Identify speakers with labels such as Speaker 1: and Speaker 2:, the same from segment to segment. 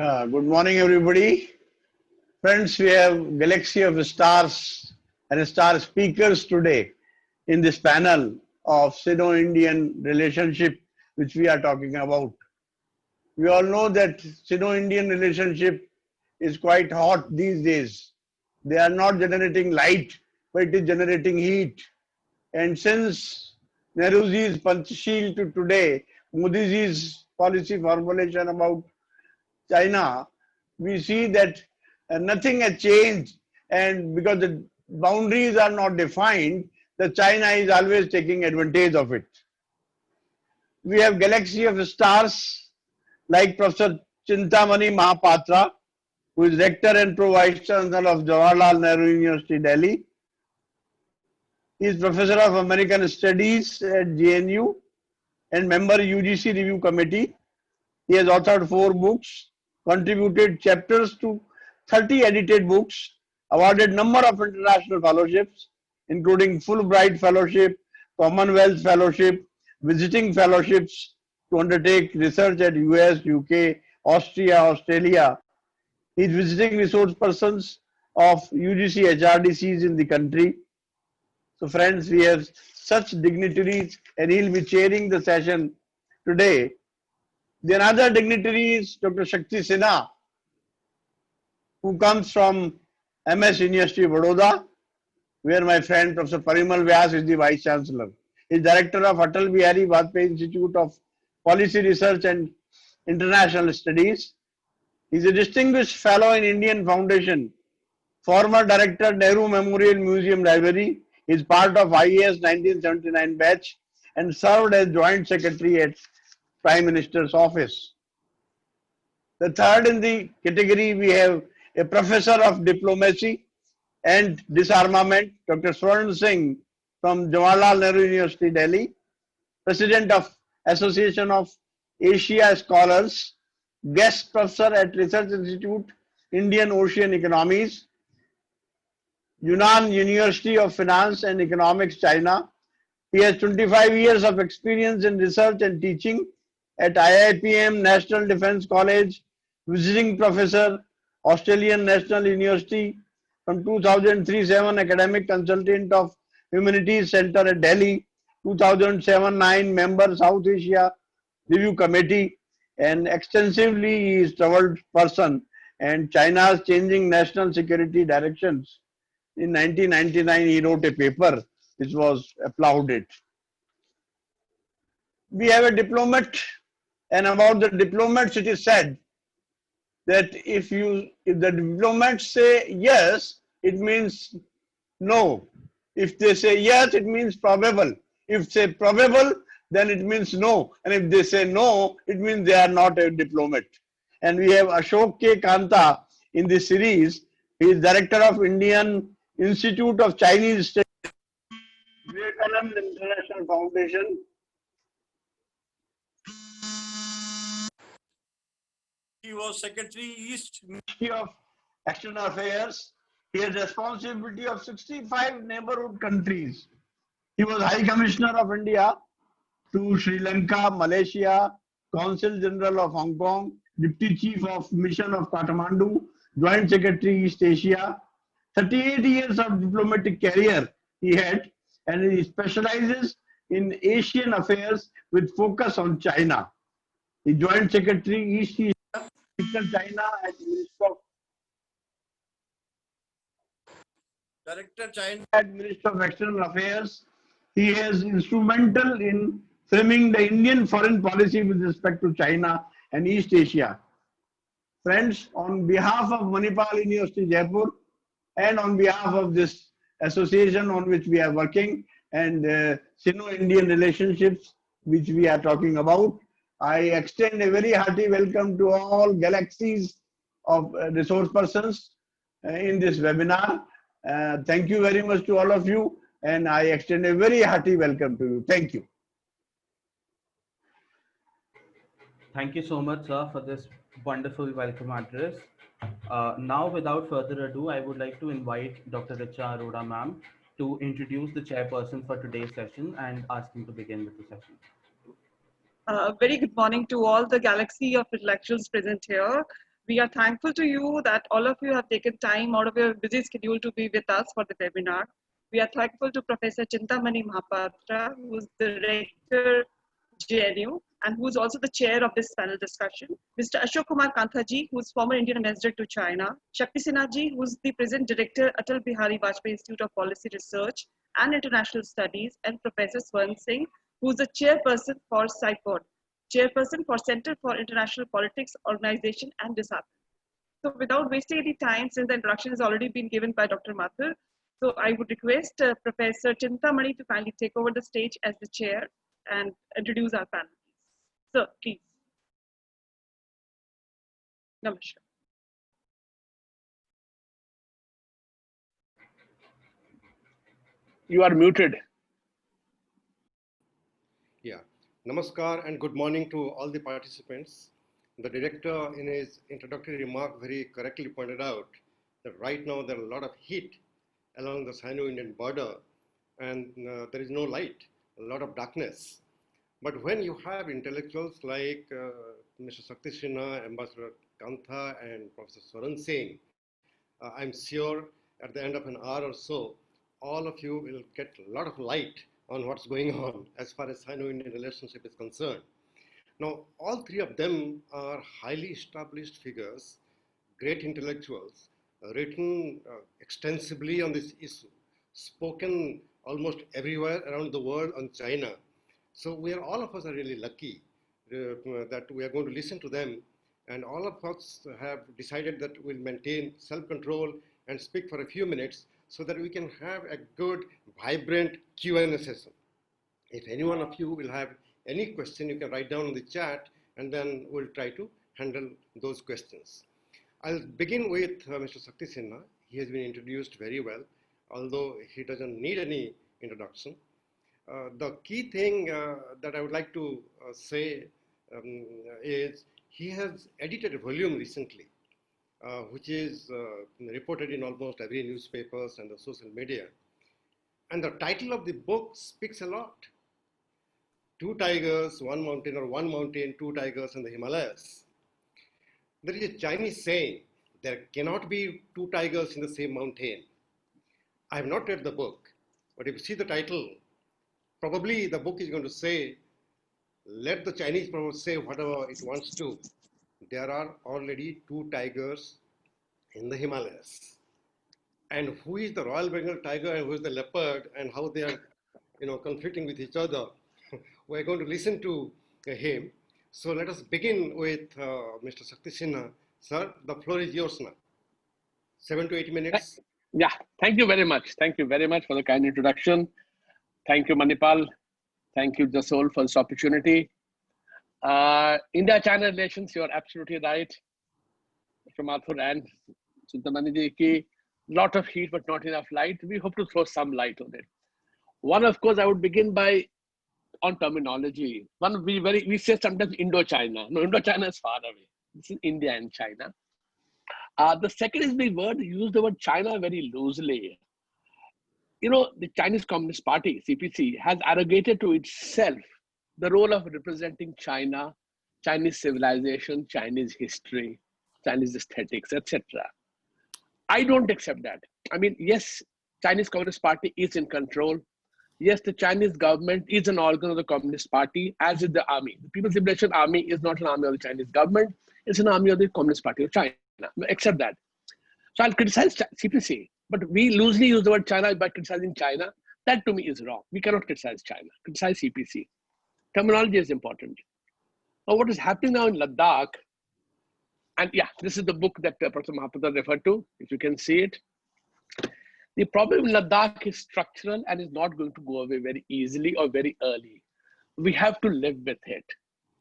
Speaker 1: Good morning, everybody. Friends, we have galaxy of stars and star speakers today in this panel of Sino-Indian relationship, which we are talking about. We all know that Sino-Indian relationship is quite hot these days. They are not generating light, but it is generating heat. And since Nehruji's Panchsheel to today, Modiji's policy formulation about China, we see that nothing has changed, and because the boundaries are not defined, the China is always taking advantage of it. We have galaxy of stars like Professor Chintamani Mahapatra, who is Rector and Pro Vice Chancellor of Jawaharlal Nehru University, Delhi. He is Professor of American Studies at JNU and member UGC Review Committee. He has authored 4 books, contributed chapters to 30 edited books, awarded number of international fellowships, including Fulbright Fellowship, Commonwealth Fellowship, visiting fellowships to undertake research at US, UK, Austria, Australia. He is visiting resource persons of UGC HRDCs in the country. So friends, we have such dignitaries and he will be chairing the session today. The another dignitary is Dr. Shakti Sinha, who comes from MS University of Baroda, where my friend Professor Parimal Vyas is the Vice Chancellor. He is Director of Atal Bihari Vajpayee Institute of Policy Research and International Studies. He is a Distinguished Fellow in Indian Foundation, former Director Nehru Memorial Museum Library. He is part of IAS 1979 batch and served as Joint Secretary at Prime Minister's Office. The third in the category, we have a Professor of Diplomacy and Disarmament, Dr. Swarn Singh from Jawaharlal Nehru University, Delhi, President of Association of Asia Scholars, Guest Professor at Research Institute, Indian Ocean Economies, Yunnan University of Finance and Economics, China. He has 25 years of experience in research and teaching at IIPM, National Defence College, visiting professor, Australian National University, from 2003-07 academic consultant of Humanities Center at Delhi, 2007-09 member South Asia Review Committee, and extensively he is traveled person and China's changing national security directions. In 1999 he wrote a paper which was applauded. We have a diplomat, and about the diplomats it is said that if the diplomats say yes, it means no. If they say yes, it means probable. If they say probable, then it means no. And if they say no, it means they are not a diplomat. And we have Ashok K. Kantha in this series. He is Director of Indian Institute of Chinese Studies, Vivekananda International Foundation. He was Secretary East Ministry of External Affairs. He has responsibility of 65 neighborhood countries. He was High Commissioner of India to Sri Lanka, Malaysia, Consul General of Hong Kong, Deputy Chief of Mission of Kathmandu, Joint Secretary East Asia. 38 years of diplomatic career he had, and he specializes in Asian affairs with focus on China. The Joint Secretary East Asia, China, and Minister of Director China and Minister of External Affairs. He is instrumental in framing the Indian foreign policy with respect to China and East Asia. Friends, on behalf of Manipal University, Jaipur, and on behalf of this association on which we are working and Sino-Indian relationships which we are talking about, I extend a very hearty welcome to all galaxies of resource persons in this webinar. Thank you very much to all of you, and I extend a very hearty welcome to you. Thank you.
Speaker 2: Thank you so much, sir, for this wonderful welcome address. Now, without further ado, I would like to invite Dr. Richa Arora ma'am to introduce the chairperson for today's session and ask him to begin with the session.
Speaker 3: Very good morning to all the galaxy of intellectuals present here. We are thankful to you that all of you have taken time out of your busy schedule to be with us for the webinar. We are thankful to Professor Chintamani Mahapatra, who is the Rector, JNU, and who is also the chair of this panel discussion. Mr. Ashok Kumar Kantha ji, who is former Indian ambassador to China. Shakti Sinha ji, who is the present director, Atal Bihari Vajpayee Institute of Policy Research and International Studies, and Professor Swan Singh, who is the chairperson for CIPOD, chairperson for Center for International Politics, Organization and Discipline. So without wasting any time, since the introduction has already been given by Dr. Mathur, so I would request Professor Chintamani to kindly take over the stage as the chair and introduce our panel. Sir, please. Namaskar.
Speaker 4: You are muted.
Speaker 5: Yeah. Namaskar and good morning to all the participants. The director in his introductory remark very correctly pointed out that right now there are a lot of heat along the Sino-Indian border and there is no light, a lot of darkness. But when you have intellectuals like Mr. Shakti Sinha, Ambassador Kantha and Professor Swaran Singh, I'm sure at the end of an hour or so, all of you will get a lot of light on what's going on as far as Sino-Indian relationship is concerned. Now, all three of them are highly established figures, great intellectuals, written extensively on this issue, spoken almost everywhere around the world on China. So all of us are really lucky that we are going to listen to them, and all of us have decided that we'll maintain self-control and speak for a few minutes so that we can have a good, vibrant Q&A session. If any one of you will have any question, you can write down in the chat, and then we'll try to handle those questions. I'll begin with Mr. Shakti Sinha. He has been introduced very well, although he doesn't need any introduction. The key thing that I would like to say is he has edited a volume recently, which is reported in almost every newspapers and the social media. And the title of the book speaks a lot. Two tigers, one mountain, or one mountain, two tigers in the Himalayas. There is a Chinese saying, there cannot be two tigers in the same mountain. I have not read the book, but if you see the title, probably the book is going to say, let the Chinese proverb say whatever it wants to. There are already two tigers in the Himalayas. And who is the Royal Bengal tiger and who is the leopard and how they are conflicting with each other. We're going to listen to him. So let us begin with Mr. Shakti Sinha. Sir, the floor is yours now. 7 to 8 minutes.
Speaker 4: Yeah, thank you very much. Thank you very much for the kind introduction. Thank you, Manipal. Thank you, Jasol, for this opportunity. India-China relations, you're absolutely right. From Mathur and Chintamani ji, lot of heat, but not enough light. We hope to throw some light on it. One, of course, I would begin on terminology. One, we say sometimes Indo-China. No, Indo-China is far away. This is India and China. The second is use the word China very loosely. The Chinese Communist Party, CPC, has arrogated to itself the role of representing China, Chinese civilization, Chinese history, Chinese aesthetics, etc. I don't accept that. I mean, yes, Chinese Communist Party is in control. Yes, the Chinese government is an organ of the Communist Party, as is the army. The People's Liberation Army is not an army of the Chinese government. It's an army of the Communist Party of China. Accept that. So I'll criticize CPC, but we loosely use the word China by criticizing China. That to me is wrong. We cannot criticize China, criticize CPC. Terminology is important. Now, what is happening now in Ladakh, and yeah, this is the book that Professor Mahapatra referred to, if you can see it. The problem in Ladakh is structural and is not going to go away very easily or very early. We have to live with it.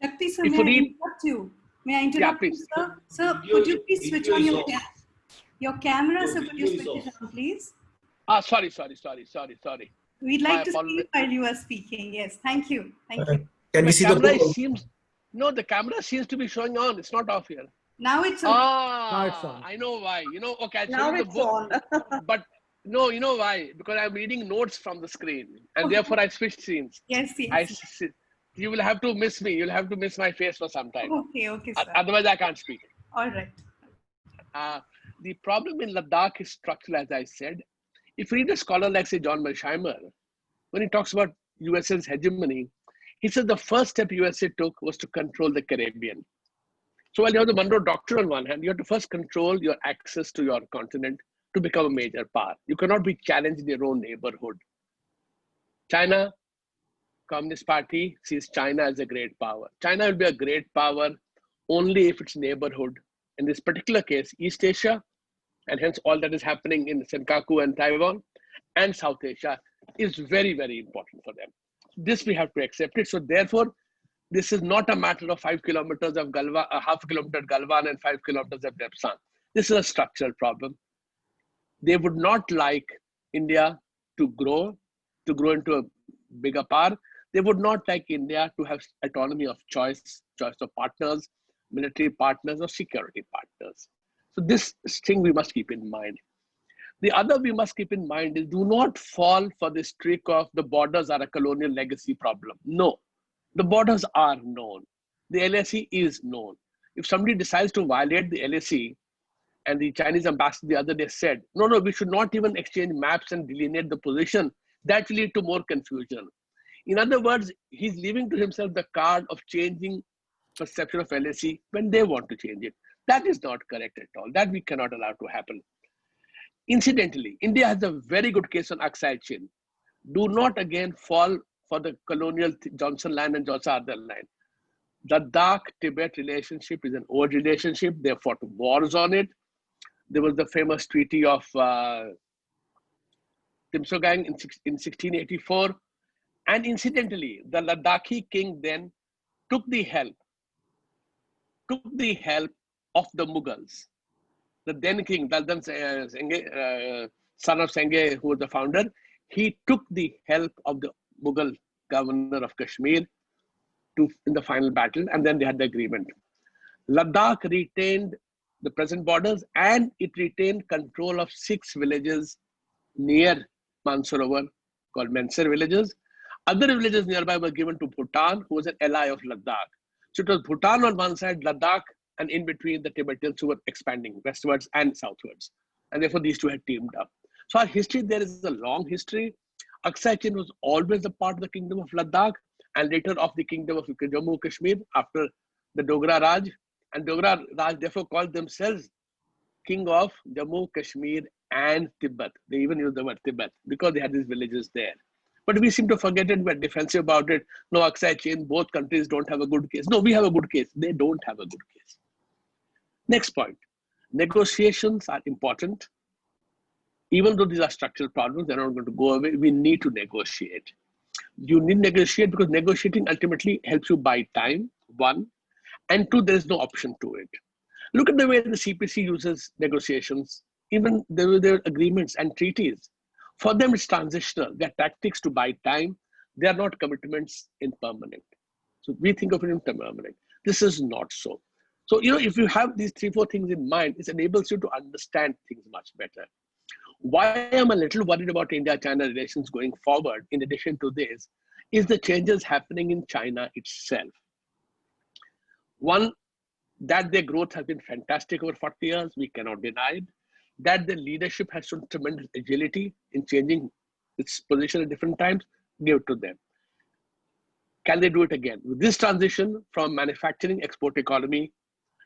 Speaker 6: Shakti, sir, may I interrupt you? May I interrupt you, sir? Sir, could you please switch on your camera, sir? Could you switch it on, please?
Speaker 4: Sorry.
Speaker 6: We'd like to see while you are speaking. Yes, thank you. Thank you.
Speaker 7: Can we see the book?
Speaker 4: No, the camera seems to be showing on. It's not off here.
Speaker 6: Now it's on.
Speaker 4: Now it's on. I know why. Okay, I'll show you the book. But no, you know why? Because I'm reading notes from the screen, and therefore I switched scenes.
Speaker 6: Yes.
Speaker 4: You will have to miss me. You'll have to miss my face for some time.
Speaker 6: Okay, sir.
Speaker 4: Otherwise, I can't speak.
Speaker 6: All right.
Speaker 4: The problem in Ladakh is structural, as I said. If you read a scholar like, say, John Mearsheimer, when he talks about USA's hegemony, he says the first step USA took was to control the Caribbean. So while you have the Monroe Doctrine on one hand, you have to first control your access to your continent to become a major power. You cannot be challenged in your own neighborhood. China, Communist Party sees China as a great power. China will be a great power only if its neighborhood, in this particular case, East Asia, and hence all that is happening in Senkaku and Taiwan, and South Asia is very, very important for them. This we have to accept it. So therefore, this is not a matter of 5 kilometers of Galwan, half a kilometer Galwan and 5 kilometers of Depsan. This is a structural problem. They would not like India to grow into a bigger power. They would not like India to have autonomy of choice of partners, military partners, or security partners. So this thing we must keep in mind. The other we must keep in mind is do not fall for this trick of the borders are a colonial legacy problem. No, the borders are known. The LAC is known. If somebody decides to violate the LAC, and the Chinese ambassador the other day said, no, we should not even exchange maps and delineate the position. That will lead to more confusion. In other words, he's leaving to himself the card of changing perception of LAC when they want to change it. That is not correct at all. That we cannot allow to happen. Incidentally, India has a very good case on Aksai Chin. Do not again fall for the colonial Johnson line and Johnson Arthur line. Ladakh-Tibet relationship is an old relationship. They fought wars on it. There was the famous treaty of Timsogang in 1684. And incidentally, the Ladakhi king then took the help of the Mughals. The then king, Daldan son of Senghe, who was the founder, he took the help of the Mughal governor of Kashmir in the final battle, and then they had the agreement. Ladakh retained the present borders, and it retained control of 6 villages near Mansarovar called Mansar villages. Other villages nearby were given to Bhutan, who was an ally of Ladakh. So it was Bhutan on one side, Ladakh, and in between the Tibetans who were expanding westwards and southwards. And therefore these two had teamed up. So our history, there is a long history. Aksai Chin was always a part of the kingdom of Ladakh and later of the kingdom of Jammu Kashmir after the Dogra Raj. And Dogra Raj therefore called themselves king of Jammu, Kashmir and Tibet. They even used the word Tibet because they had these villages there. But we seem to forget it. We're defensive about it. No, Aksai Chin, both countries don't have a good case. No, we have a good case. They don't have a good case. Next point. Negotiations are important. Even though these are structural problems, they're not going to go away. We need to negotiate. You need to negotiate because negotiating ultimately helps you buy time, one. And two, there is no option to it. Look at the way the CPC uses negotiations. Even there are agreements and treaties. For them, it's transitional. They're tactics to buy time. They are not commitments in permanent. So we think of it in permanent. This is not so. So, if you have these 3-4 things in mind, it enables you to understand things much better. Why I'm a little worried about India-China relations going forward, in addition to this, is the changes happening in China itself. One, that their growth has been fantastic over 40 years, we cannot deny it. That the leadership has shown tremendous agility in changing its position at different times, give it to them. Can they do it again? With this transition from manufacturing export economy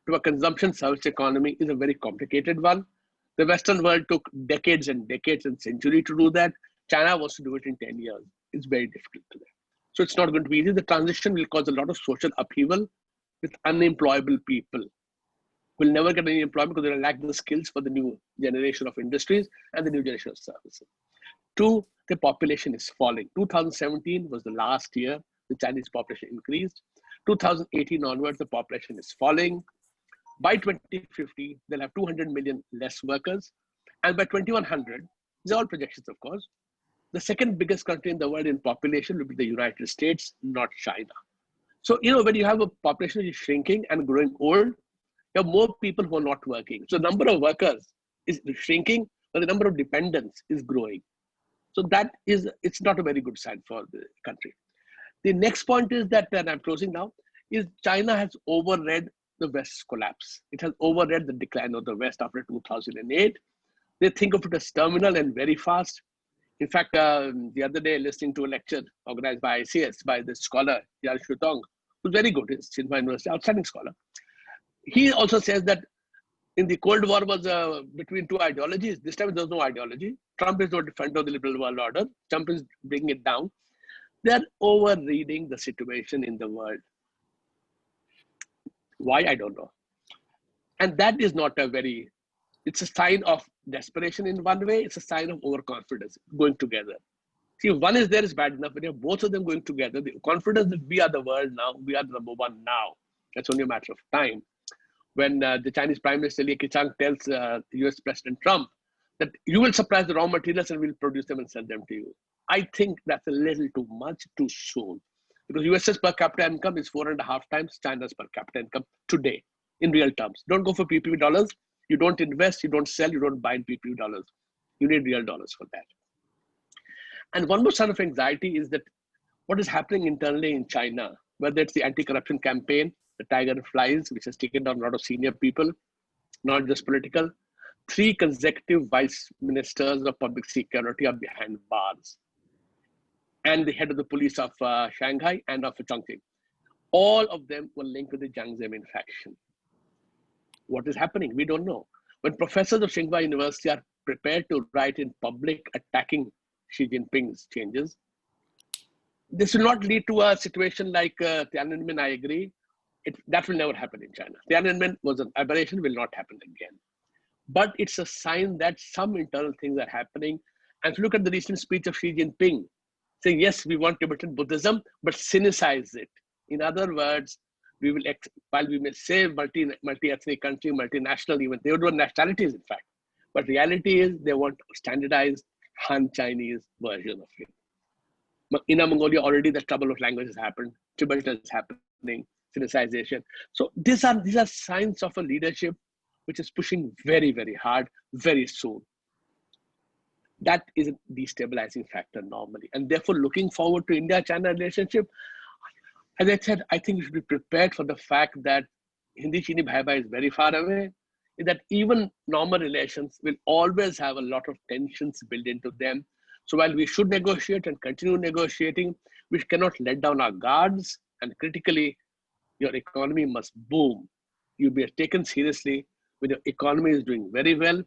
Speaker 4: to a consumption service economy is a very complicated one. The Western world took decades and decades and centuries to do that. China wants to do it in 10 years. It's very difficult to them. So it's not going to be easy. The transition will cause a lot of social upheaval with unemployable people. Will never get any employment because they will lack the skills for the new generation of industries and the new generation of services. Two, the population is falling. 2017 was the last year the Chinese population increased. 2018 onwards, the population is falling. By 2050, they'll have 200 million less workers. And by 2100, these are all projections, of course, the second biggest country in the world in population will be the United States, not China. So, when you have a population which is shrinking and growing old, you have more people who are not working. So the number of workers is shrinking, but the number of dependents is growing. So it's not a very good sign for the country. The next point is that, and I'm closing now, is China has overread the West's collapse. It has overread the decline of the West after 2008. They think of it as terminal and very fast. In fact, the other day, listening to a lecture organized by ICS by this scholar, Yar Shutong, who's very good, he's Sinha University, outstanding scholar. He also says that in the Cold War was between two ideologies. This time there's no ideology. Trump is no defender of the liberal world order. Trump is bringing it down. They're over-reading the situation in the world. Why, I don't know. And that is not a very, it's a sign of desperation in one way. It's a sign of overconfidence going together. See, if one is there is bad enough. When you have both of them going together, the confidence that we are the world now, we are the number one now. That's only a matter of time. When the Chinese Prime Minister Li Keqiang tells US President Trump that you will supply the raw materials and we'll produce them and sell them to you. I think that's a little too much too soon. Because US's per capita income is 4.5 times China's per capita income today in real terms. Don't go for PPP dollars. You don't invest, you don't sell, you don't buy in PPP dollars. You need real dollars for that. And one more sign of anxiety is that what is happening internally in China, whether it's the anti-corruption campaign, the tiger flies, which has taken down a lot of senior people, not just political. 3 consecutive vice ministers of public security are behind bars. And the head of the police of Shanghai and of Chongqing. All of them were linked to the Jiang Zemin faction. What is happening? We don't know. When professors of Tsinghua University are prepared to write in public attacking Xi Jinping's changes, this will not lead to a situation like Tiananmen, I agree. That will never happen in China. Tiananmen was an aberration, will not happen again. But it's a sign that some internal things are happening. And if you look at the recent speech of Xi Jinping, saying, yes, we want Tibetan Buddhism, but sinicize it. In other words, we will, while we may say multi-ethnic country, multinational, even they don't want nationalities, in fact. But reality is they want standardized Han-Chinese version of it. Inner Mongolia, already the trouble of language has happened. Tibet is happening, sinicization. So these are signs of a leadership which is pushing very, very hard, very soon. That is a destabilizing factor normally. And therefore, looking forward to India-China relationship, as I said, I think we should be prepared for the fact that Hindi Chini Bhai Bhai is very far away, that even normal relations will always have a lot of tensions built into them. So while we should negotiate and continue negotiating, we cannot let down our guards, and critically, your economy must boom. You'll be taken seriously when your economy is doing very well.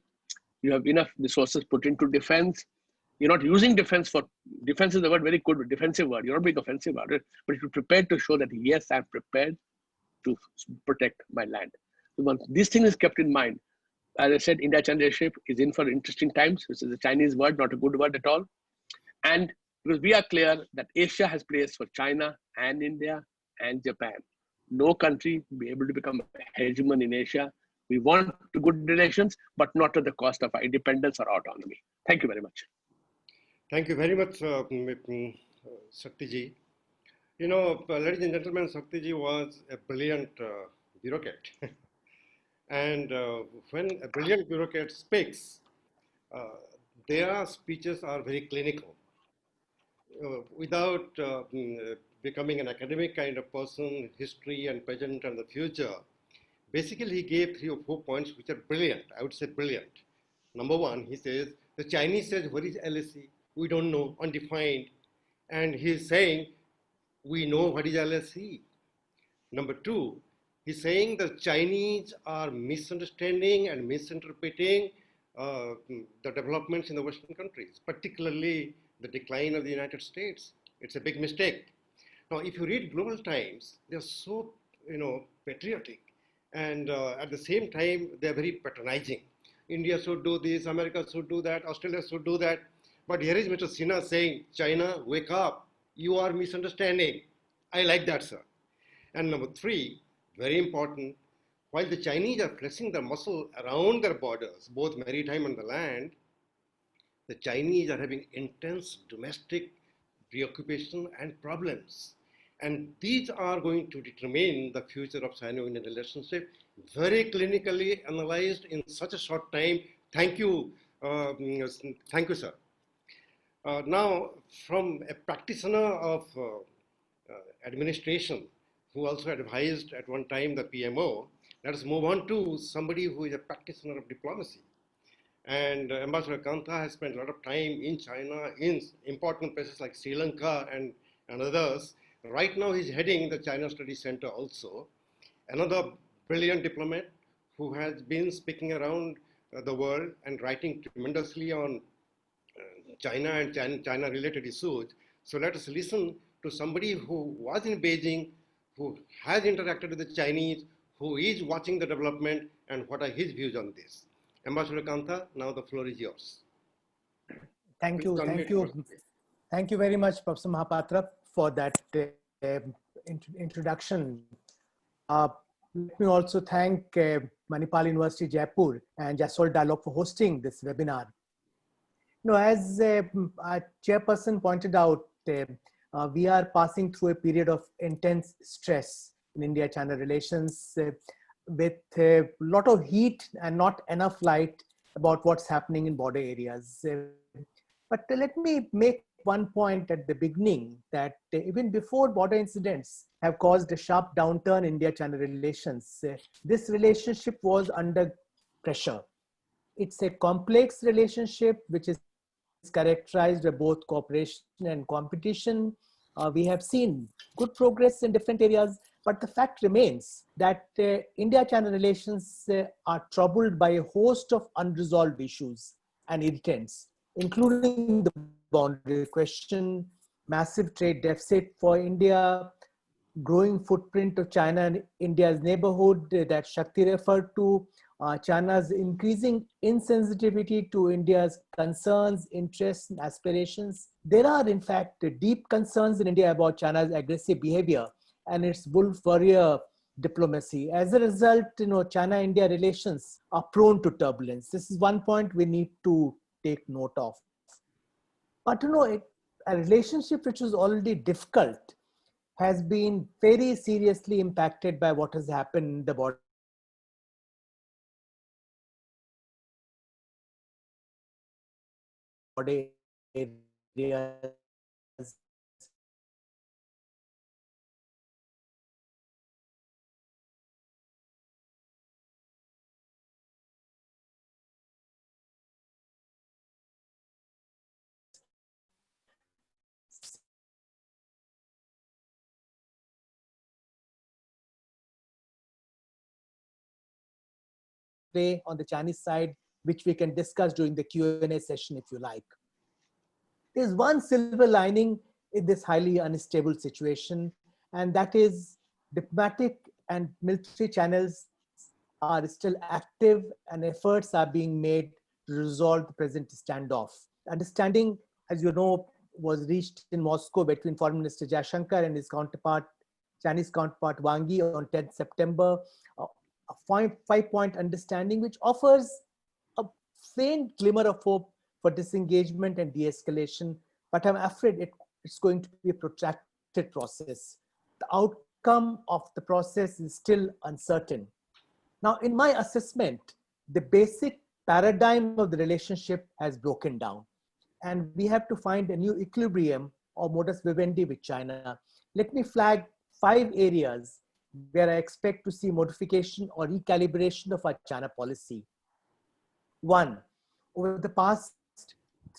Speaker 4: You have enough resources put into defense. You're not using defense for, defense is a word very good, defensive word. You're not being offensive about it, but you're prepared to show that, yes, I'm prepared to protect my land. So once this thing is kept in mind, as I said, India-China relationship is in for interesting times, which is a Chinese word, not a good word at all. And because we are clear that Asia has place for China and India and Japan. No country will be able to become a hegemon in Asia. We want good relations, but not at the cost of our independence or autonomy. Thank you very much.
Speaker 5: Thank you very much, Shakti ji. You know, ladies and gentlemen, Shakti ji was a brilliant bureaucrat. And when a brilliant bureaucrat speaks, their speeches are very clinical. Without becoming an academic kind of person, history and present and the future, basically he gave 3 or 4 points which are brilliant. I would say brilliant. Number 1, he says, the Chinese says, what is LSE? We don't know, undefined. And he's saying, we know what is LSE. Number 2, he's saying the Chinese are misunderstanding and misinterpreting the developments in the Western countries, particularly the decline of the United States. It's a big mistake. Now, if you read Global Times, they're so, patriotic. And at the same time, they're very patronizing. India should do this, America should do that, Australia should do that. But here is Mr. Sinha saying, China, wake up. You are misunderstanding. I like that, sir. And number 3, very important, while the Chinese are flexing their muscle around their borders, both maritime and the land, the Chinese are having intense domestic preoccupation and problems. And these are going to determine the future of Sino-Indian relationship, very clinically analyzed in such a short time. Thank you, sir. Now, from a practitioner of administration, who also advised at one time the PMO, Let us move on to somebody who is a practitioner of diplomacy. And Ambassador Kantha has spent a lot of time in China, in important places like Sri Lanka and others. Right now, he's heading the China Studies Center also. Another brilliant diplomat who has been speaking around the world and writing tremendously on China and China-related issues. So let us listen to somebody who was in Beijing, who has interacted with the Chinese, who is watching the development, and what are his views on this. Ambassador Kantha, now the floor is yours.
Speaker 7: Thank you. Thank you very much, Professor Mahapatra, for that introduction. Let me also thank Manipal University, Jaipur, and Jasol Dialogue for hosting this webinar. As our chairperson pointed out, we are passing through a period of intense stress in India-China relations with a lot of heat and not enough light about what's happening in border areas. But let me make one point at the beginning that even before border incidents have caused a sharp downturn in India-China relations, this relationship was under pressure. It's a complex relationship which is characterized by both cooperation and competition. We have seen good progress in different areas, but the fact remains that India-China relations are troubled by a host of unresolved issues and irritants, including the boundary question, massive trade deficit for India, growing footprint of China and India's neighborhood that Shakti referred to, China's increasing insensitivity to India's concerns, interests, and aspirations. There are, in fact, deep concerns in India about China's aggressive behavior and its wolf warrior diplomacy. As a result, China-India relations are prone to turbulence. This is one point we need to take note of. But a relationship which was already difficult has been very seriously impacted by what has happened in the border areas. On the Chinese side, which we can discuss during the Q&A session if you like. There's one silver lining in this highly unstable situation, and that is diplomatic and military channels are still active and efforts are being made to resolve the present standoff. Understanding, as you know, was reached in Moscow between Foreign Minister Jaishankar and his Chinese counterpart Wang Yi on 10th September. A five-point understanding which offers a faint glimmer of hope for disengagement and de-escalation, but I'm afraid it's going to be a protracted process. The outcome of the process is still uncertain. Now, in my assessment, the basic paradigm of the relationship has broken down, and we have to find a new equilibrium or modus vivendi with China. Let me flag 5 areas where I expect to see modification or recalibration of our China policy. 1, over the past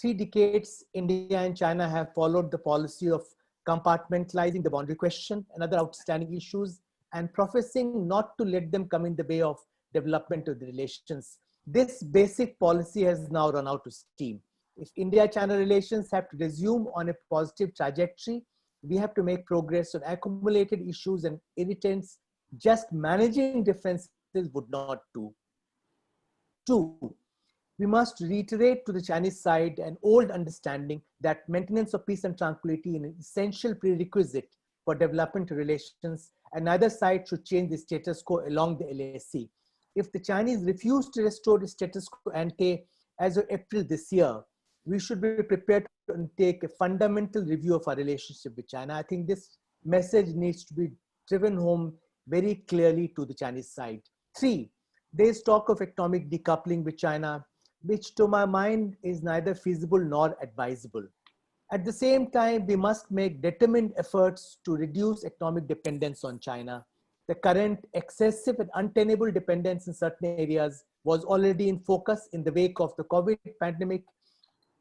Speaker 7: 3 decades, India and China have followed the policy of compartmentalizing the boundary question and other outstanding issues and professing not to let them come in the way of development of the relations. This basic policy has now run out of steam. If India-China relations have to resume on a positive trajectory, we have to make progress on accumulated issues and irritants. Just managing differences would not do. 2, we must reiterate to the Chinese side an old understanding that maintenance of peace and tranquility is an essential prerequisite for development relations, and neither side should change the status quo along the LAC. If the Chinese refuse to restore the status quo ante as of April this year, we should be prepared to take a fundamental review of our relationship with China. I think this message needs to be driven home very clearly to the Chinese side. 3, there is talk of economic decoupling with China, which to my mind is neither feasible nor advisable. At the same time, we must make determined efforts to reduce economic dependence on China. The current excessive and untenable dependence in certain areas was already in focus in the wake of the COVID pandemic,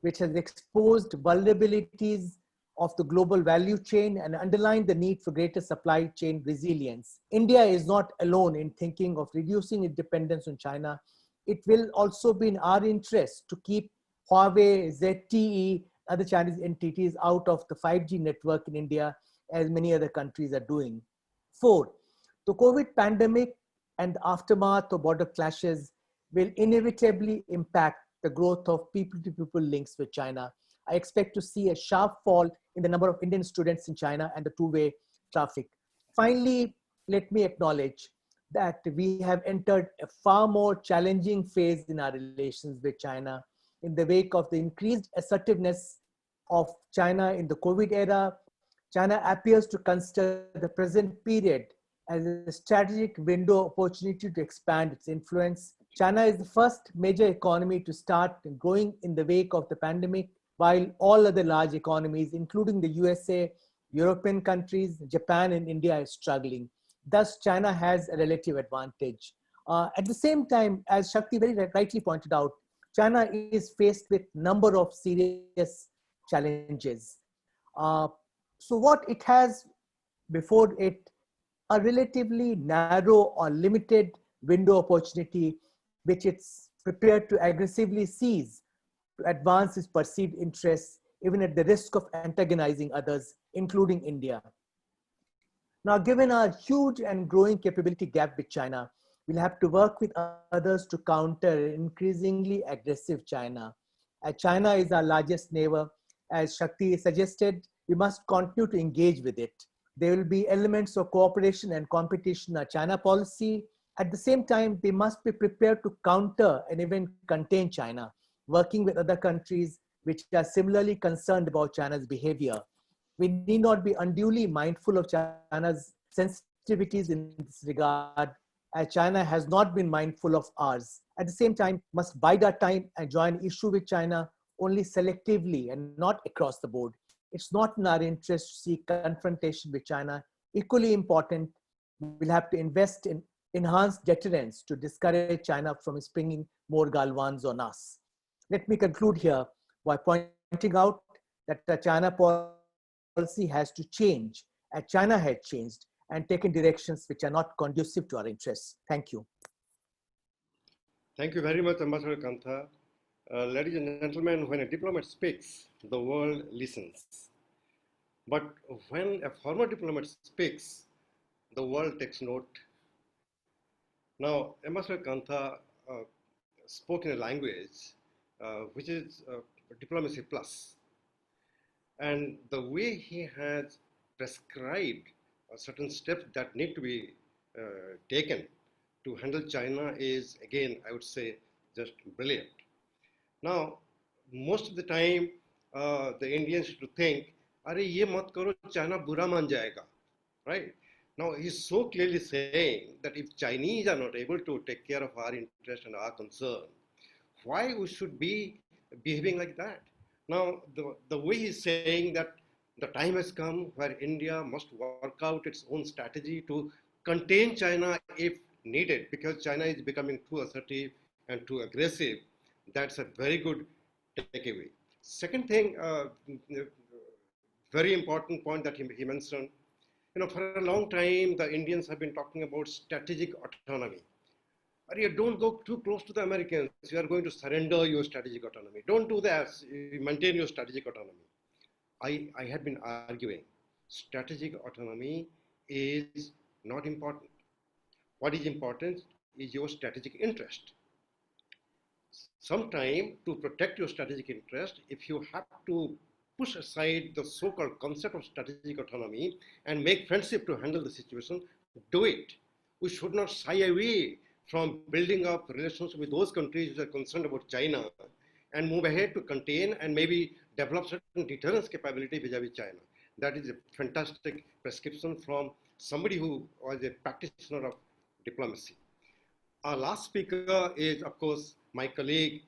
Speaker 7: which has exposed vulnerabilities of the global value chain and underlined the need for greater supply chain resilience. India is not alone in thinking of reducing its dependence on China. It will also be in our interest to keep Huawei, ZTE, other Chinese entities out of the 5G network in India, as many other countries are doing. 4, the COVID pandemic and the aftermath of border clashes will inevitably impact the growth of people-to-people links with China. I expect to see a sharp fall in the number of Indian students in China and the two-way traffic. Finally, let me acknowledge that we have entered a far more challenging phase in our relations with China in the wake of the increased assertiveness of China in the COVID era. China appears to consider the present period as a strategic window opportunity to expand its influence. China is the first major economy to start growing in the wake of the pandemic, while all other large economies, including the USA, European countries, Japan, and India, are struggling. Thus, China has a relative advantage. At the same time, as Shakti very rightly pointed out, China is faced with a number of serious challenges. So what it has before it, a relatively narrow or limited window opportunity, which it's prepared to aggressively seize to advance its perceived interests, even at the risk of antagonizing others, including India. Now, given our huge and growing capability gap with China, we'll have to work with others to counter an increasingly aggressive China. As China is our largest neighbor, as Shakti suggested, we must continue to engage with it. There will be elements of cooperation and competition in our China policy. At the same time, we must be prepared to counter and even contain China, working with other countries which are similarly concerned about China's behavior. We need not be unduly mindful of China's sensitivities in this regard, as China has not been mindful of ours. At the same time, must bide our time and join issue with China only selectively and not across the board. It's not in our interest to seek confrontation with China. Equally important, we'll have to invest in enhanced deterrence to discourage China from springing more Galwans on us. Let me conclude here by pointing out that the China policy has to change, as China had changed and taken directions which are not conducive to our interests. Thank you.
Speaker 5: Thank you very much, Ambassador Kantha. Ladies and gentlemen, when a diplomat speaks, the world listens. But when a former diplomat speaks, the world takes note. Now, Ambassador Kantha spoke in a language which is diplomacy plus. And the way he has prescribed certain steps that need to be taken to handle China is, again, I would say, just brilliant. Now, most of the time, the Indians used to think, "Arey ye mat karo, China bura man jayega," right? Now, he's so clearly saying that if Chinese are not able to take care of our interest and our concern, why we should be behaving like that? Now, the way he's saying that the time has come where India must work out its own strategy to contain China if needed, because China is becoming too assertive and too aggressive. That's a very good takeaway. Second thing, very important point that he mentioned, for a long time, the Indians have been talking about strategic autonomy. You don't go too close to the Americans. You are going to surrender your strategic autonomy. Don't do that. You maintain your strategic autonomy. I had been arguing strategic autonomy is not important. What is important is your strategic interest. Sometime to protect your strategic interest, if you have to push aside the so-called concept of strategic autonomy and make friendship to handle the situation, do it. We should not shy away from building up relations with those countries which are concerned about China and move ahead to contain and maybe develop certain deterrence capability vis-a-vis China. That is a fantastic prescription from somebody who was a practitioner of diplomacy. Our last speaker is, of course, my colleague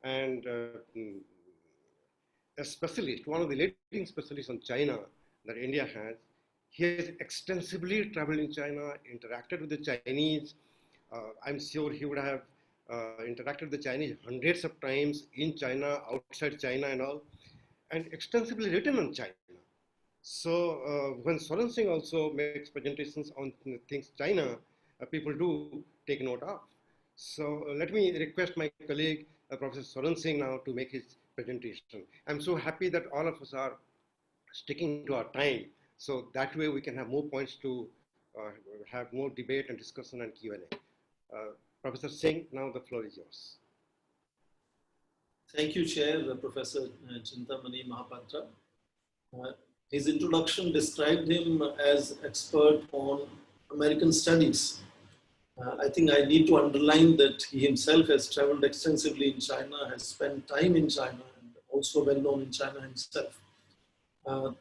Speaker 5: and a specialist, one of the leading specialists on China that India has. He has extensively traveled in China, interacted with the Chinese. I'm sure he would have interacted with the Chinese hundreds of times in China, outside China and all, and extensively written on China. So when Soren Singh also makes presentations on things China, people do take note of. So let me request my colleague, Professor Soren Singh now to make his presentation. I'm so happy that all of us are sticking to our time. So that way we can have more points to have more debate and discussion and Q&A. Professor Singh, now the floor is yours.
Speaker 8: Thank you, Chair, Professor Chintamani Mahapatra. His introduction described him as expert on American studies. I think I need to underline that he himself has traveled extensively in China, has spent time in China, and also well known in China himself.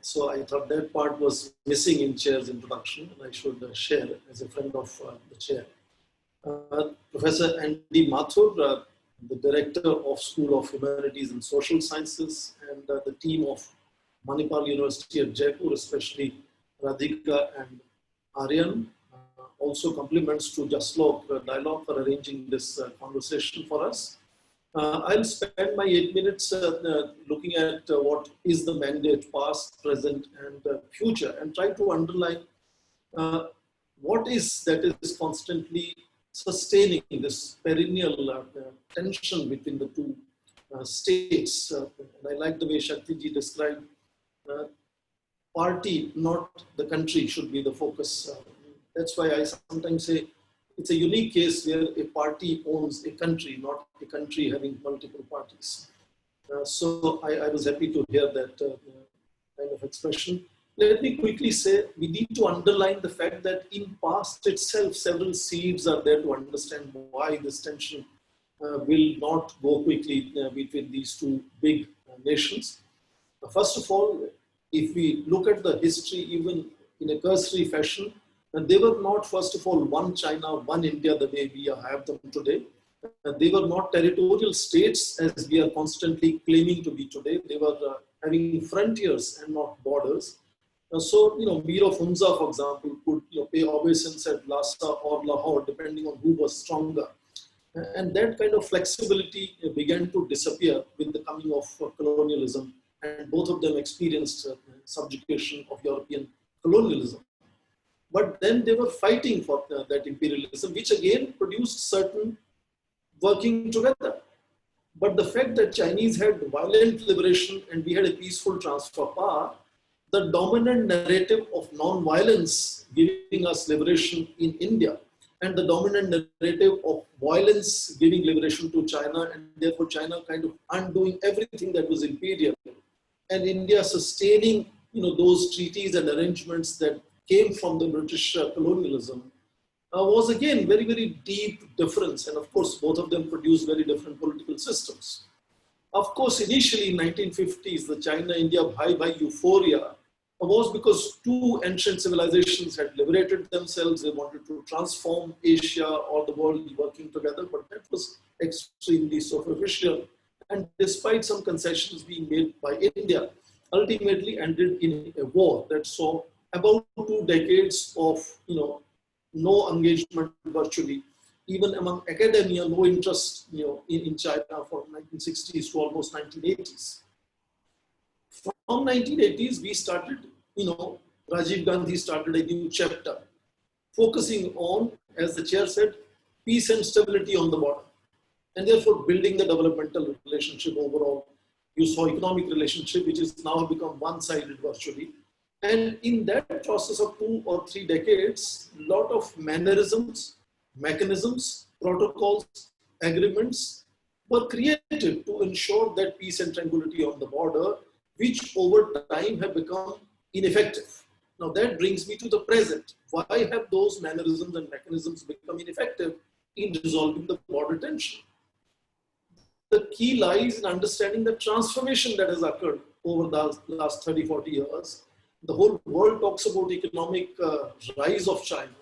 Speaker 8: So I thought that part was missing in Chair's introduction, and I should share as a friend of the Chair. Professor Andy Mathur, the Director of School of Humanities and Social Sciences, and the team of Manipal University at Jaipur, especially Radhika and Aryan. Also compliments to Jasol Dialogue for arranging this conversation for us. I'll spend my 8 minutes looking at what is the mandate, past, present, and future, and try to underline what is that is constantly sustaining this perennial tension between the two states. And I like the way Shakti ji described party, not the country, should be the focus. That's why I sometimes say it's a unique case where a party owns a country, not a country having multiple parties. So I was happy to hear that kind of expression. Let me quickly say, we need to underline the fact that in past itself, several seeds are there to understand why this tension will not go quickly between these two big nations. First of all, if we look at the history, even in a cursory fashion, they were not, first of all, one China, one India, the way we have them today. They were not territorial states as we are constantly claiming to be today. They were having frontiers and not borders. So, Mir of Hunza, for example, could pay obeisance at Lhasa or Lahore, depending on who was stronger. And that kind of flexibility began to disappear with the coming of colonialism. And both of them experienced subjugation of European colonialism. But then they were fighting for that imperialism, which again produced certain working together. But the fact that Chinese had violent liberation and we had a peaceful transfer of power, the dominant narrative of non-violence giving us liberation in India, and the dominant narrative of violence giving liberation to China, and therefore China kind of undoing everything that was imperial, and India sustaining those treaties and arrangements that came from the British colonialism, was again very, very deep difference. And of course, both of them produced very different political systems. Of course, initially in 1950s, the China-India Bhai euphoria was because two ancient civilizations had liberated themselves. They wanted to transform Asia or the world working together, but that was extremely superficial. And despite some concessions being made by India, ultimately ended in a war that saw about 2 decades of no engagement virtually, even among academia, no interest in China from 1960s to almost 1980s. From 1980s, we started, Rajiv Gandhi started a new chapter, focusing on, as the chair said, peace and stability on the border, and therefore building the developmental relationship overall. You saw economic relationship, which is now become one-sided virtually. And in that process of 2 or 3 decades, a lot of mannerisms, mechanisms, protocols, agreements were created to ensure that peace and tranquility on the border, which over time have become ineffective. Now that brings me to the present. Why have those mannerisms and mechanisms become ineffective in resolving the border tension? The key lies in understanding the transformation that has occurred over the last 30, 40 years. The whole world talks about economic rise of China.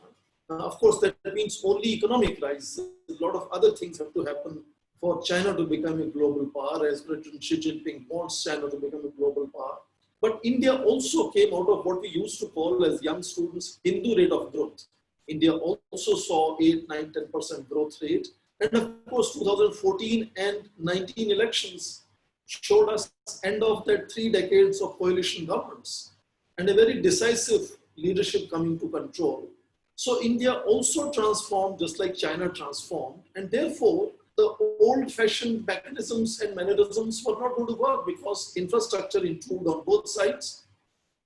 Speaker 8: Of course, that means only economic rise. A lot of other things have to happen for China to become a global power, as President Xi Jinping wants China to become a global power. But India also came out of what we used to call as young students Hindu rate of growth. India also saw 8, 9, 10% growth rate. And of course, 2014 and 19 elections showed us end of that 3 decades of coalition governments and a very decisive leadership coming to control. So India also transformed just like China transformed, and therefore the old-fashioned mechanisms and mannerisms were not going to work because infrastructure improved on both sides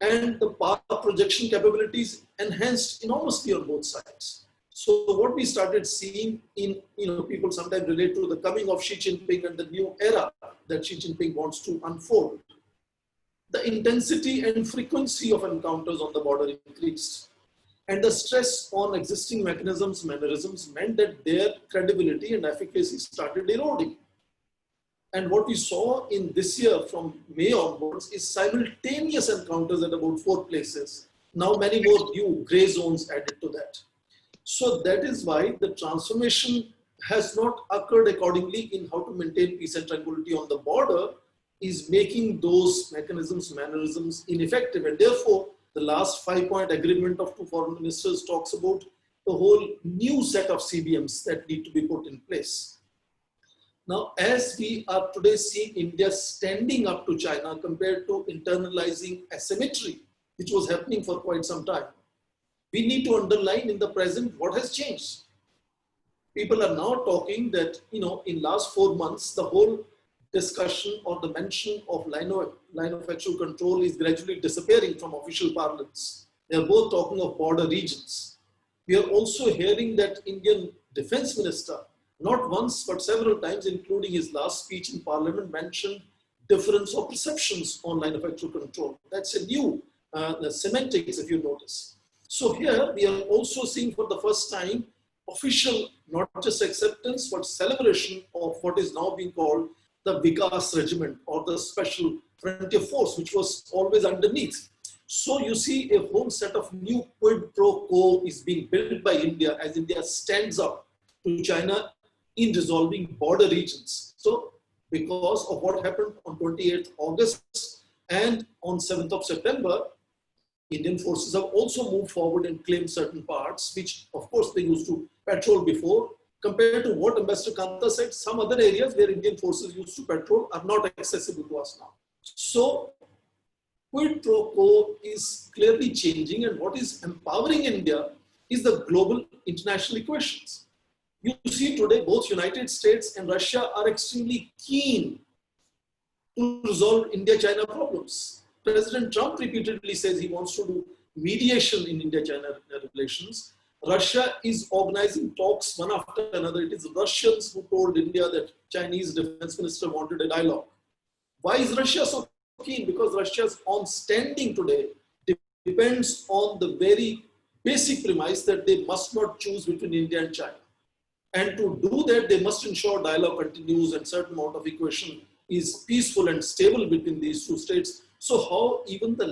Speaker 8: and the power projection capabilities enhanced enormously on both sides. So what we started seeing in, people sometimes relate to the coming of Xi Jinping and the new era that Xi Jinping wants to unfold. The intensity and frequency of encounters on the border increased. And the stress on existing mechanisms, mannerisms meant that their credibility and efficacy started eroding. And what we saw in this year from May onwards is simultaneous encounters at about 4 places. Now many more new gray zones added to that. So that is why the transformation has not occurred accordingly in how to maintain peace and tranquility on the border is making those mechanisms, mannerisms ineffective. And therefore, the last 5-point agreement of 2 foreign ministers talks about the whole new set of CBMs that need to be put in place. Now, as we are today seeing India standing up to China compared to internalizing asymmetry, which was happening for quite some time, we need to underline in the present what has changed. People are now talking that, in last 4 months, the whole discussion or the mention of line of actual control is gradually disappearing from official parlance. They are both talking of border regions. We are also hearing that Indian Defense Minister, not once but several times, including his last speech in Parliament, mentioned difference of perceptions on line of actual control. That's a new semantics, if you notice. So here we are also seeing for the first time official, not just acceptance, but celebration of what is now being called the Vikas Regiment or the Special Frontier Force, which was always underneath. So you see a whole set of new quid pro quo is being built by India as India stands up to China in resolving border regions. So because of what happened on 28th August and on 7th of September, Indian forces have also moved forward and claimed certain parts, which of course they used to patrol before. Compared to what Ambassador Kantha said, some other areas where Indian forces used to patrol are not accessible to us now. So quid pro quo is clearly changing, and what is empowering India is the global international equations. You see today both United States and Russia are extremely keen to resolve India-China problems. President Trump repeatedly says he wants to do mediation in India-China relations. Russia is organizing talks one after another. It is Russians who told India that Chinese defense minister wanted a dialogue. Why is Russia so keen? Because Russia's on standing today depends on the very basic premise that they must not choose between India and China. And to do that, they must ensure dialogue continues and certain amount of equation is peaceful and stable between these 2 states. So how even the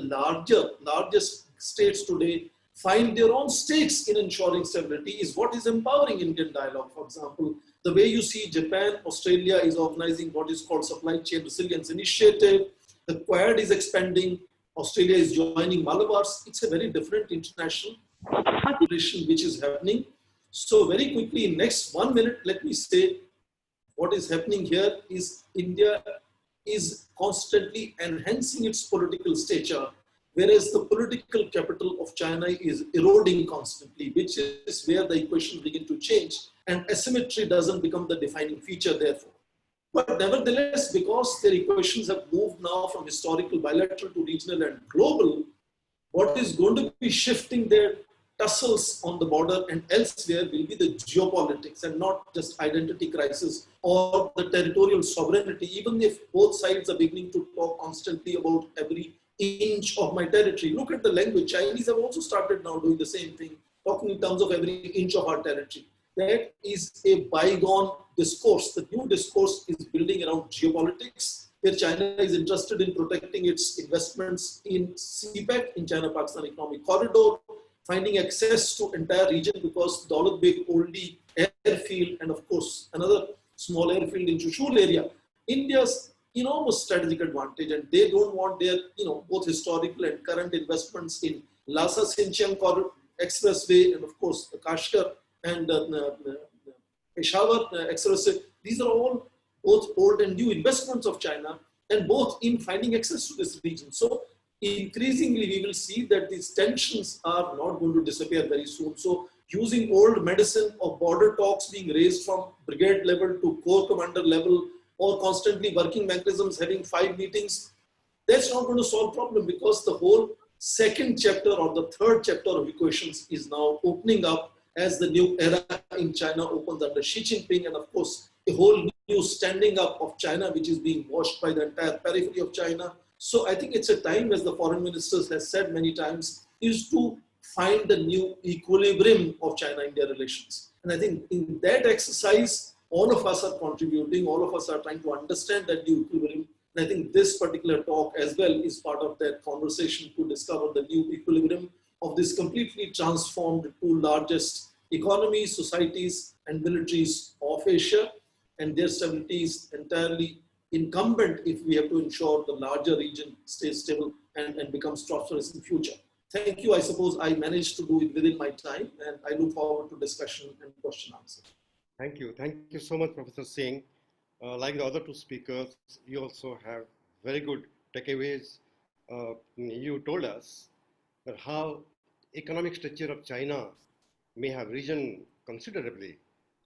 Speaker 8: largest states today find their own stakes in ensuring stability is what is empowering Indian dialogue. For example, the way you see Japan, Australia is organizing what is called Supply Chain Resilience Initiative. The Quad is expanding. Australia is joining Malabars. It's a very different international collaboration which is happening. So very quickly, in next 1 minute, let me say what is happening here is India is constantly enhancing its political stature, whereas the political capital of China is eroding constantly, which is where the equation begin to change, and asymmetry doesn't become the defining feature therefore. But nevertheless, because their equations have moved now from historical bilateral to regional and global, what is going to be shifting their tussles on the border and elsewhere will be the geopolitics and not just identity crisis or the territorial sovereignty, even if both sides are beginning to talk constantly about every inch of my territory. Look at the language. Chinese have also started now doing the same thing, talking in terms of every inch of our territory. That is a bygone discourse. The new discourse is building around geopolitics, where China is interested in protecting its investments in CPEC, in China-Pakistan Economic Corridor, finding access to entire region because Daulat Beg Oldie airfield and of course another small airfield in Chushul area. India's enormous strategic advantage, and they don't want their, both historical and current investments in Lhasa Sincham Expressway, and of course the Kashgar and Peshawar Expressway. These are all both old and new investments of China, and both in finding access to this region. So increasingly we will see that these tensions are not going to disappear very soon. So using old medicine of border talks being raised from brigade level to corps commander level, or constantly working mechanisms having 5 meetings, that's not going to solve problem, because the whole second chapter or the third chapter of equations is now opening up as the new era in China opens under Xi Jinping, and of course a whole new standing up of China which is being watched by the entire periphery of China. So I think it's a time, as the foreign ministers has said many times, is to find the new equilibrium of China-India relations. And I think in that exercise, all of us are contributing, all of us are trying to understand that new equilibrium. And I think this particular talk as well is part of that conversation to discover the new equilibrium of this completely transformed 2 largest economies, societies, and militaries of Asia. And their stability is entirely incumbent if we have to ensure the larger region stays stable and becomes prosperous in future. Thank you. I suppose I managed to do it within my time, and I look forward to discussion and question answer.
Speaker 5: Thank you. Thank you so much, Professor Singh. Like the other 2 speakers, you also have very good takeaways. You told us that how economic stature of China may have risen considerably,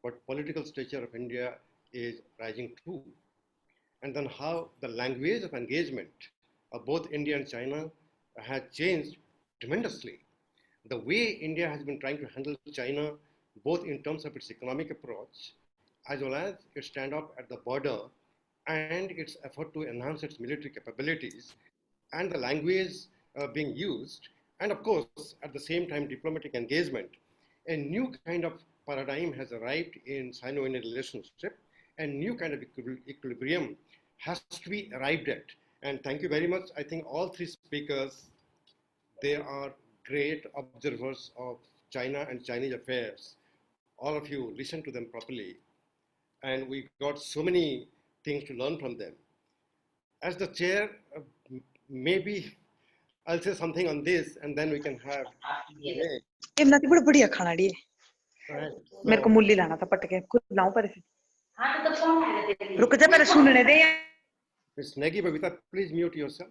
Speaker 5: but political stature of India is rising too. And then how the language of engagement of both India and China has changed tremendously. The way India has been trying to handle China, both in terms of its economic approach, as well as its standoff at the border and its effort to enhance its military capabilities, and the language being used, and of course, at the same time, diplomatic engagement, a new kind of paradigm has arrived in Sino-Indian relationship, and new kind of equilibrium has to be arrived at. And thank you very much. I think all 3 speakers, they are great observers of China and Chinese affairs. All of you listen to them properly, and we got so many things to learn from them. As the chair, maybe I'll say something on this, and then we can have
Speaker 9: मेरे को मूली लाना था पट के खुद लाऊं पर रुक जा पहले सुनने दे
Speaker 5: Ms. Negi Babita, please mute yourself.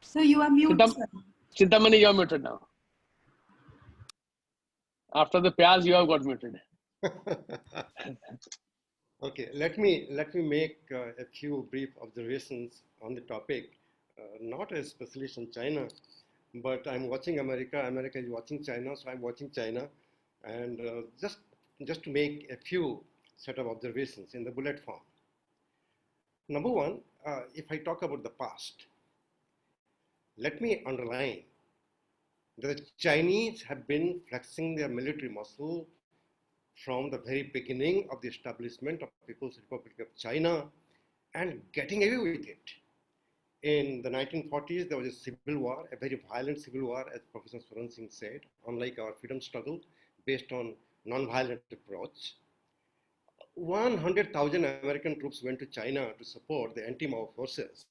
Speaker 6: So you are muted, sir.
Speaker 4: Chintamani, you are muted now. After the pyaz, you have got muted.
Speaker 5: Okay, let me make a few brief observations on the topic. Not a specialist on China, but I'm watching America. America is watching China, so I'm watching China, and just to make a few set of observations in the bullet form. Number 1, if I talk about the past, let me underline that the Chinese have been flexing their military muscle from the very beginning of the establishment of People's Republic of China and getting away with it. In the 1940s, there was a civil war, a very violent civil war, as Professor Swaran Singh said, unlike our freedom struggle based on non-violent approach. 100,000 American troops went to China to support the anti-Mao forces,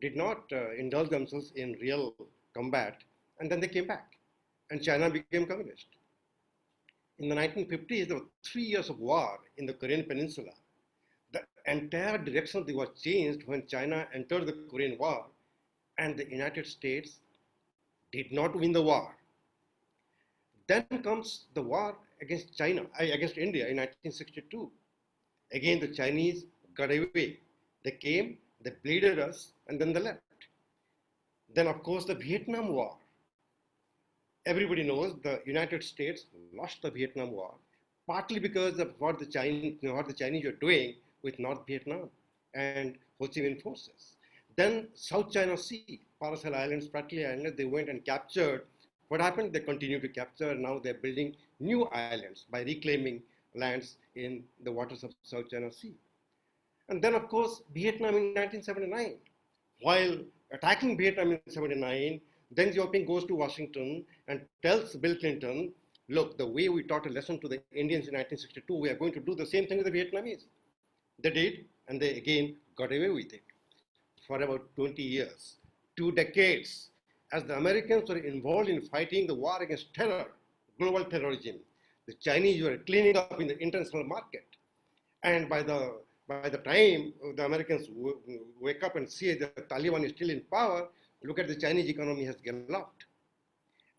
Speaker 5: did not indulge themselves in real combat, and then they came back, and China became communist. In the 1950s, there were 3 years of war in the Korean Peninsula. The entire direction of the war changed when China entered the Korean War, and the United States did not win the war. Then comes the war against against India in 1962. Again, the Chinese got away. They came, they bleeded us, and then they left. Then, of course, the Vietnam War. Everybody knows the United States lost the Vietnam War, partly because of what the Chinese were doing with North Vietnam and Ho Chi Minh forces. Then South China Sea, Paracel Islands, Spratly Islands, they went and captured. What happened? They continued to capture. Now they're building new islands by reclaiming lands in the waters of South China Sea. And then, of course, Vietnam in 1979. While attacking Vietnam in 1979, Deng Xiaoping goes to Washington and tells Bill Clinton, look, the way we taught a lesson to the Indians in 1962, we are going to do the same thing with the Vietnamese. They did, and they again got away with it for about 20 years, 2 decades, as the Americans were involved in fighting the war against terror, global terrorism. The Chinese were cleaning up in the international market. And by the time the Americans wake up and see that the Taliban is still in power, look at the Chinese economy has galloped.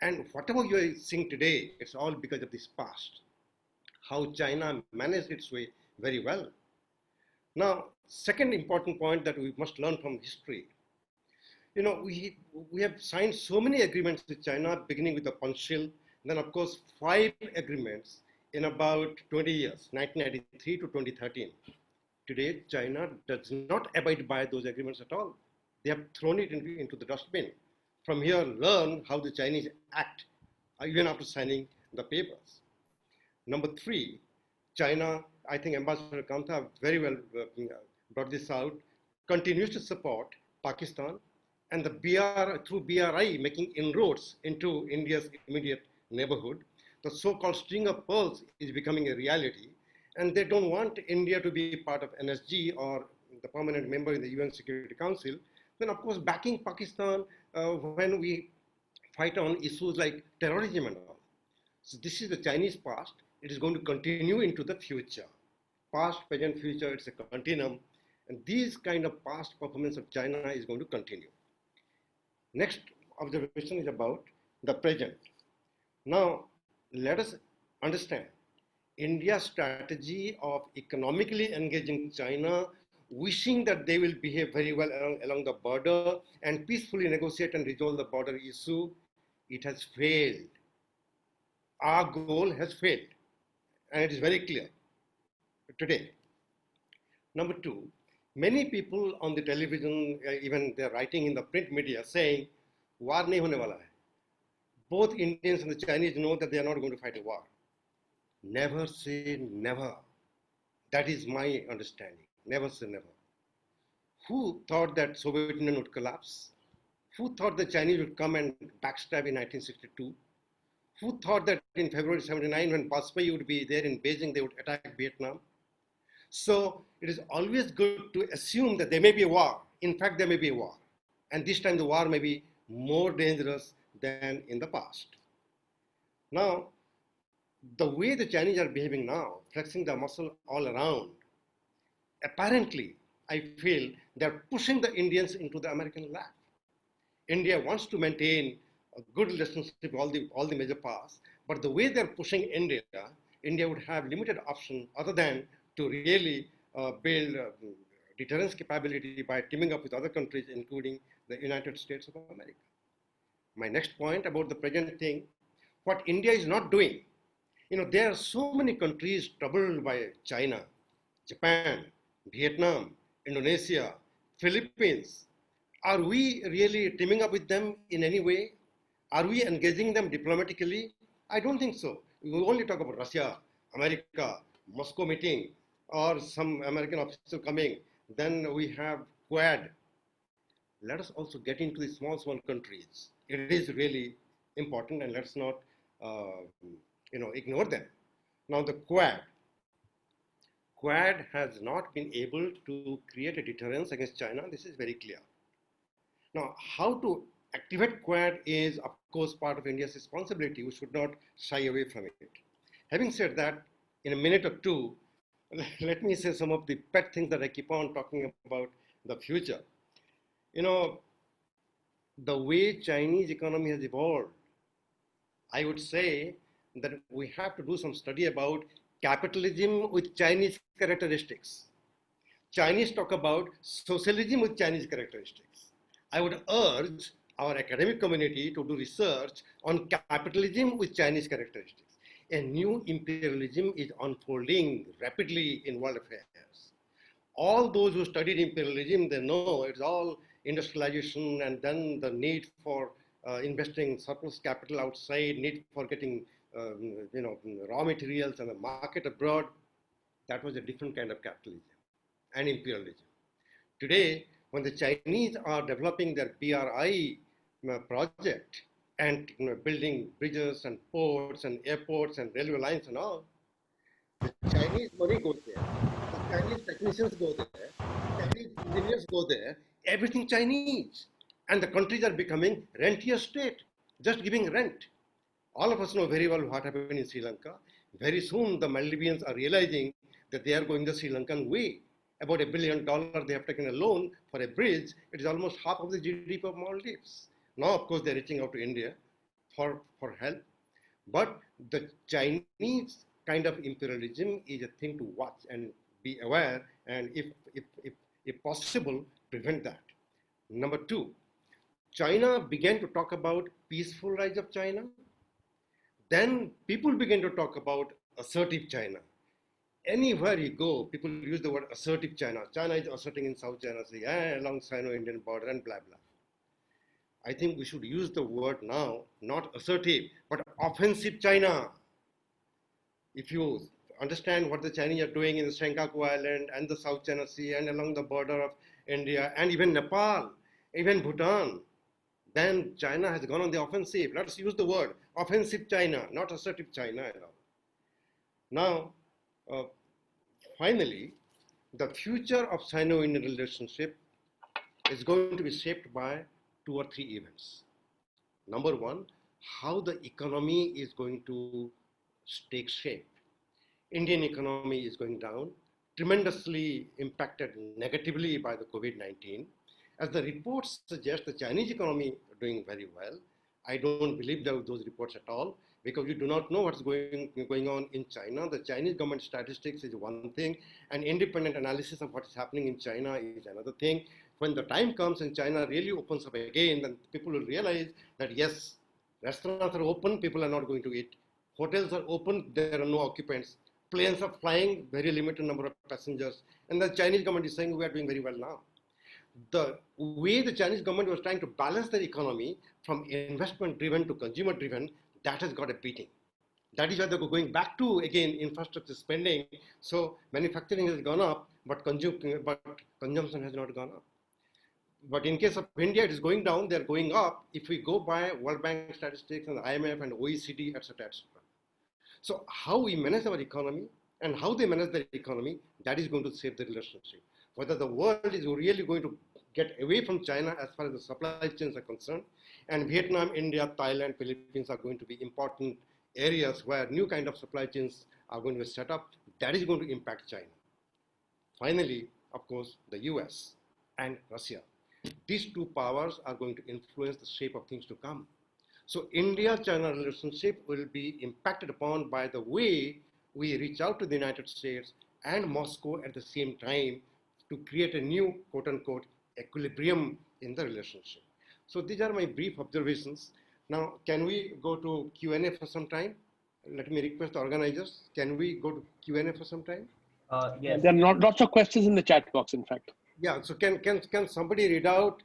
Speaker 5: And whatever you are seeing today, it's all because of this past. How China managed its way very well. Now, second important point that we must learn from history. You know, we have signed so many agreements with China, beginning with the Panchshil, then of course 5 agreements in about 20 years, 1993 to 2013. Today, China does not abide by those agreements at all. They have thrown it into the dustbin. From here, learn how the Chinese act, even after signing the papers. Number 3, China, I think Ambassador Kantha very well brought this out, continues to support Pakistan and through BRI making inroads into India's immediate neighborhood. The so-called string of pearls is becoming a reality, and they don't want India to be part of NSG or the permanent member in the UN Security Council. Then of course backing Pakistan when we fight on issues like terrorism and all. So this is the Chinese past. It is going to continue into the future. Past, present, future, it's a continuum. And these kind of past performance of China is going to continue. Next observation is about the present. Now, let us understand India's strategy of economically engaging China, wishing that they will behave very well along the border and peacefully negotiate and resolve the border issue. It has failed. Our goal has failed, and it is very clear today. Number 2, many people on the television, even they're writing in the print media saying, war nahi hone wala hai. Both Indians and the Chinese know that they are not going to fight a war. Never say never. That is my understanding. Never say never. Who thought that Soviet Union would collapse? Who thought the Chinese would come and backstab in 1962? Who thought that in February 79, when Vajpayee would be there in Beijing, they would attack Vietnam? So it is always good to assume that there may be a war. In fact, there may be a war. And this time the war may be more dangerous than in the past. Now, the way the Chinese are behaving now, flexing their muscle all around, apparently, I feel they're pushing the Indians into the American lap. India wants to maintain a good relationship with all the major powers, but the way they're pushing India, India would have limited option other than to really build deterrence capability by teaming up with other countries, including the United States of America. My next point about the present thing, what India is not doing. You know, there are so many countries troubled by China, Japan, Vietnam, Indonesia, Philippines. Are we really teaming up with them in any way? Are we engaging them diplomatically? I don't think so. We only talk about Russia, America, Moscow meeting, or some American official coming. Then we have Quad. Let us also get into the small countries. It is really important, and let's not ignore them. Now the Quad has not been able to create a deterrence against China. This is very clear. Now, how to activate Quad is, of course, part of India's responsibility. We should not shy away from it. Having said that, in a minute or two, let me say some of the pet things that I keep on talking about the future. You know, the way Chinese economy has evolved, I would say that we have to do some study about capitalism with Chinese characteristics. Chinese talk about socialism with Chinese characteristics. I would urge our academic community to do research on capitalism with Chinese characteristics. A new imperialism is unfolding rapidly in world affairs. All those who studied imperialism, they know it's all industrialization and then the need for investing surplus capital outside, need for getting raw materials and the market abroad. That was a different kind of capitalism and imperialism. Today, when the Chinese are developing their BRI project and building bridges and ports and airports and railway lines and all, the Chinese money goes there, the Chinese technicians go there, Chinese engineers go there, everything Chinese. And the countries are becoming rentier state, just giving rent. All of us know very well what happened in Sri Lanka. Very soon the Maldivians are realizing that they are going the Sri Lankan way. About $1 billion they have taken a loan for a bridge. It is almost half of the GDP of Maldives. Now, of course, they're reaching out to India for help. But the Chinese kind of imperialism is a thing to watch and be aware, and if possible, prevent that. Number two, China began to talk about peaceful rise of China. Then people began to talk about assertive China. Anywhere you go, people use the word assertive China. China is asserting in South China Sea, along Sino-Indian border and blah, blah. I think we should use the word now, not assertive, but offensive China. If you understand what the Chinese are doing in the Senkaku Island and the South China Sea and along the border of India and even Nepal, even Bhutan, then China has gone on the offensive. Let's use the word offensive China, not assertive China at all. Now, finally, the future of Sino-Indian relationship is going to be shaped by 2 or 3 events. Number one, how the economy is going to take shape. Indian economy is going down, tremendously impacted negatively by the COVID-19. As the reports suggest, the Chinese economy is doing very well. I don't believe those reports at all, because we do not know what's going on in China. The Chinese government statistics is one thing, and independent analysis of what is happening in China is another thing. When the time comes and China really opens up again, then people will realize that yes, restaurants are open, people are not going to eat. Hotels are open, there are no occupants. Planes are flying, very limited number of passengers. And the Chinese government is saying we are doing very well now. The way the Chinese government was trying to balance their economy from investment driven to consumer driven, that has got a beating. That is why they're going back to, again, infrastructure spending. So manufacturing has gone up, but consumption has not gone up. But in case of India, it is going down, they're going up if we go by World Bank statistics and the IMF and OECD, etc., etc. So how we manage our economy and how they manage their economy, that is going to save the relationship. Whether the world is really going to get away from China as far as the supply chains are concerned, and Vietnam, India, Thailand, Philippines are going to be important areas where new kind of supply chains are going to be set up, that is going to impact China. Finally, of course, the US and Russia. These two powers are going to influence the shape of things to come. So India-China relationship will be impacted upon by the way we reach out to the United States and Moscow at the same time to create a new, quote-unquote, equilibrium in the relationship. So these are my brief observations. Now, can we go to Q&A for some time? Let me request the organizers. Can we go to Q&A for some time?
Speaker 2: Yes.
Speaker 4: There are lots of questions in the chat box, in fact.
Speaker 5: Yeah, so can somebody read out,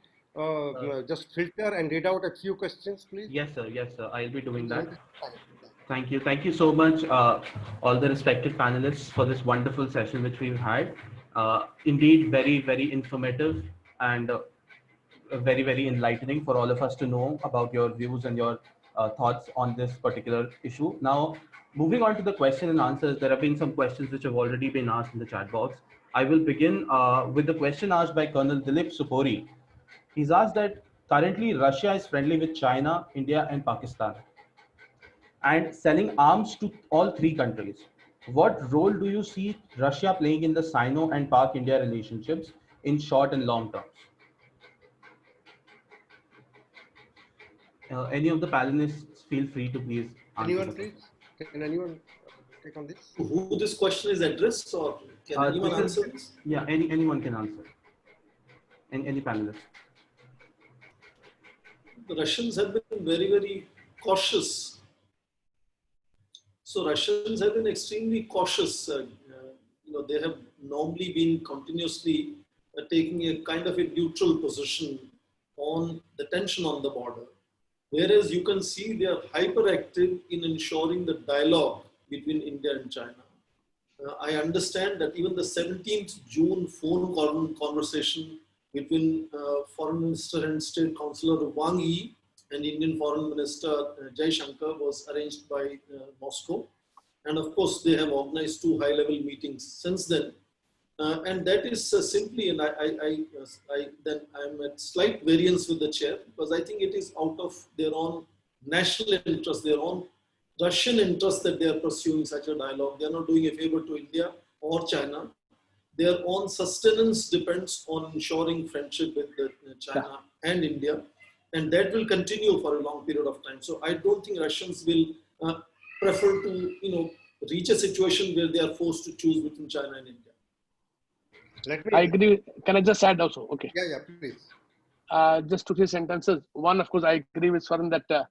Speaker 5: just filter and read out a few questions, please?
Speaker 2: Yes, sir. Yes, sir. I'll be doing that. Thank you. Thank you so much, all the respected panelists, for this wonderful session which we've had. Indeed, very, very informative and very, very enlightening for all of us to know about your views and your thoughts on this particular issue. Now, moving on to the question and answers, there have been some questions which have already been asked in the chat box. I will begin with the question asked by Colonel Dilip Supori. He's asked that currently Russia is friendly with China, India, and Pakistan, and selling arms to all 3 countries. What role do you see Russia playing in the Sino and Pak-India relationships in short and long terms? Any of the panelists feel free to please answer.
Speaker 5: Anyone, please? Can anyone take on this?
Speaker 8: Who this question is addressed, or can anyone answer this?
Speaker 2: Yeah, anyone can answer. Any panelist.
Speaker 8: The Russians have been very, very cautious. So Russians have been extremely cautious. They have normally been continuously taking a kind of a neutral position on the tension on the border. Whereas you can see they are hyperactive in ensuring the dialogue between India and China. I understand that even the 17th June phone conversation between Foreign Minister and State Councillor Wang Yi and Indian Foreign Minister Jai Shankar was arranged by Moscow. And of course, they have organized 2 high-level meetings since then. And that is simply, and I'm at slight variance with the chair, because I think it is out of their own national interest, their own Russian interest that they are pursuing such a dialogue. They are not doing a favor to India or China. Their own sustenance depends on ensuring friendship with China and India, and that will continue for a long period of time. So I don't think Russians will prefer to, reach a situation where they are forced to choose between China and India.
Speaker 4: I agree. Can I just add also? Okay.
Speaker 5: Yeah, please.
Speaker 4: Just 2-3 sentences. One, of course, I agree with Swaran that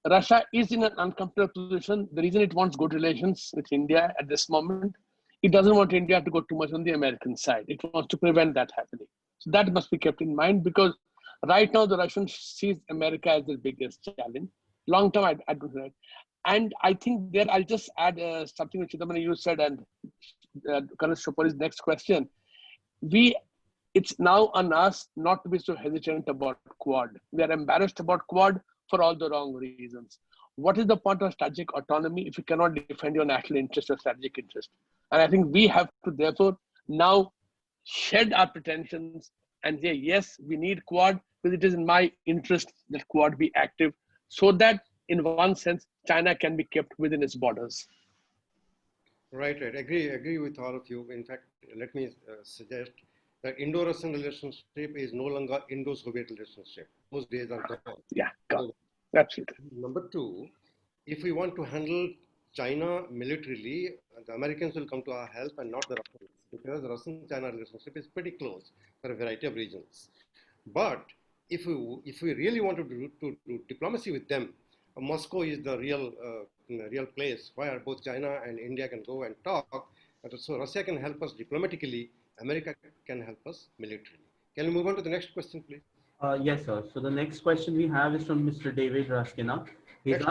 Speaker 4: Russia is in an uncomfortable position. The reason it wants good relations with India at this moment, it doesn't want India to go too much on the American side. It wants to prevent that happening. So that must be kept in mind, because right now the Russians sees America as the biggest challenge. Long term, I don't know. And I think there, I'll just add something which Chintamani you said, and Colonel Chopari's next question. It's now on us not to be so hesitant about Quad. We are embarrassed about Quad for all the wrong reasons. What is the point of strategic autonomy if you cannot defend your national interest or strategic interest? And I think we have to therefore now shed our pretensions and say, yes, we need Quad, because it is in my interest that Quad be active, so that in one sense, China can be kept within its borders.
Speaker 5: Right. Agree with all of you. In fact, let me suggest that Indo-Russian relationship is no longer Indo-Soviet relationship. Those days are gone.
Speaker 4: Yeah, gone. Absolutely.
Speaker 5: Number 2, if we want to handle China militarily, the Americans will come to our help and not the Russians, because the Russian-China relationship is pretty close for a variety of reasons. But if we really want to do diplomacy with them, Moscow is the real place where both China and India can go and talk. So Russia can help us diplomatically, America can help us militarily. Can we move on to the next question, please?
Speaker 2: Yes, sir. So the next question we have is from Mr. David Raskina. Yes,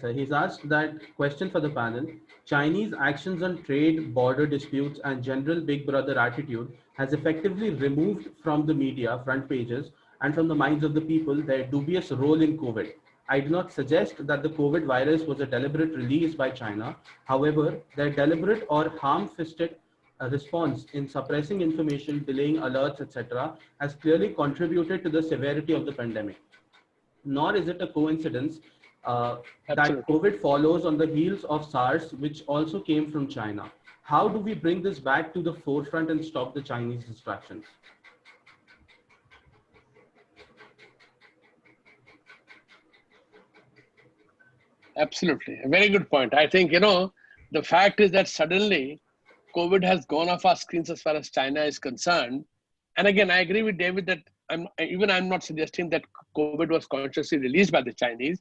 Speaker 2: sir. He's asked that question for the panel. Chinese actions on trade, border disputes, and general big brother attitude has effectively removed from the media front pages and from the minds of the people their dubious role in COVID. I do not suggest that the COVID virus was a deliberate release by China. However, their deliberate or ham-fisted response in suppressing information, delaying alerts, etc., has clearly contributed to the severity of the pandemic. Nor is it a coincidence that COVID follows on the heels of SARS, which also came from China. How do we bring this back to the forefront and stop the Chinese distractions?
Speaker 4: Absolutely. A very good point. I think, the fact is that suddenly COVID has gone off our screens as far as China is concerned. And again, I agree with David that I'm not suggesting that COVID was consciously released by the Chinese,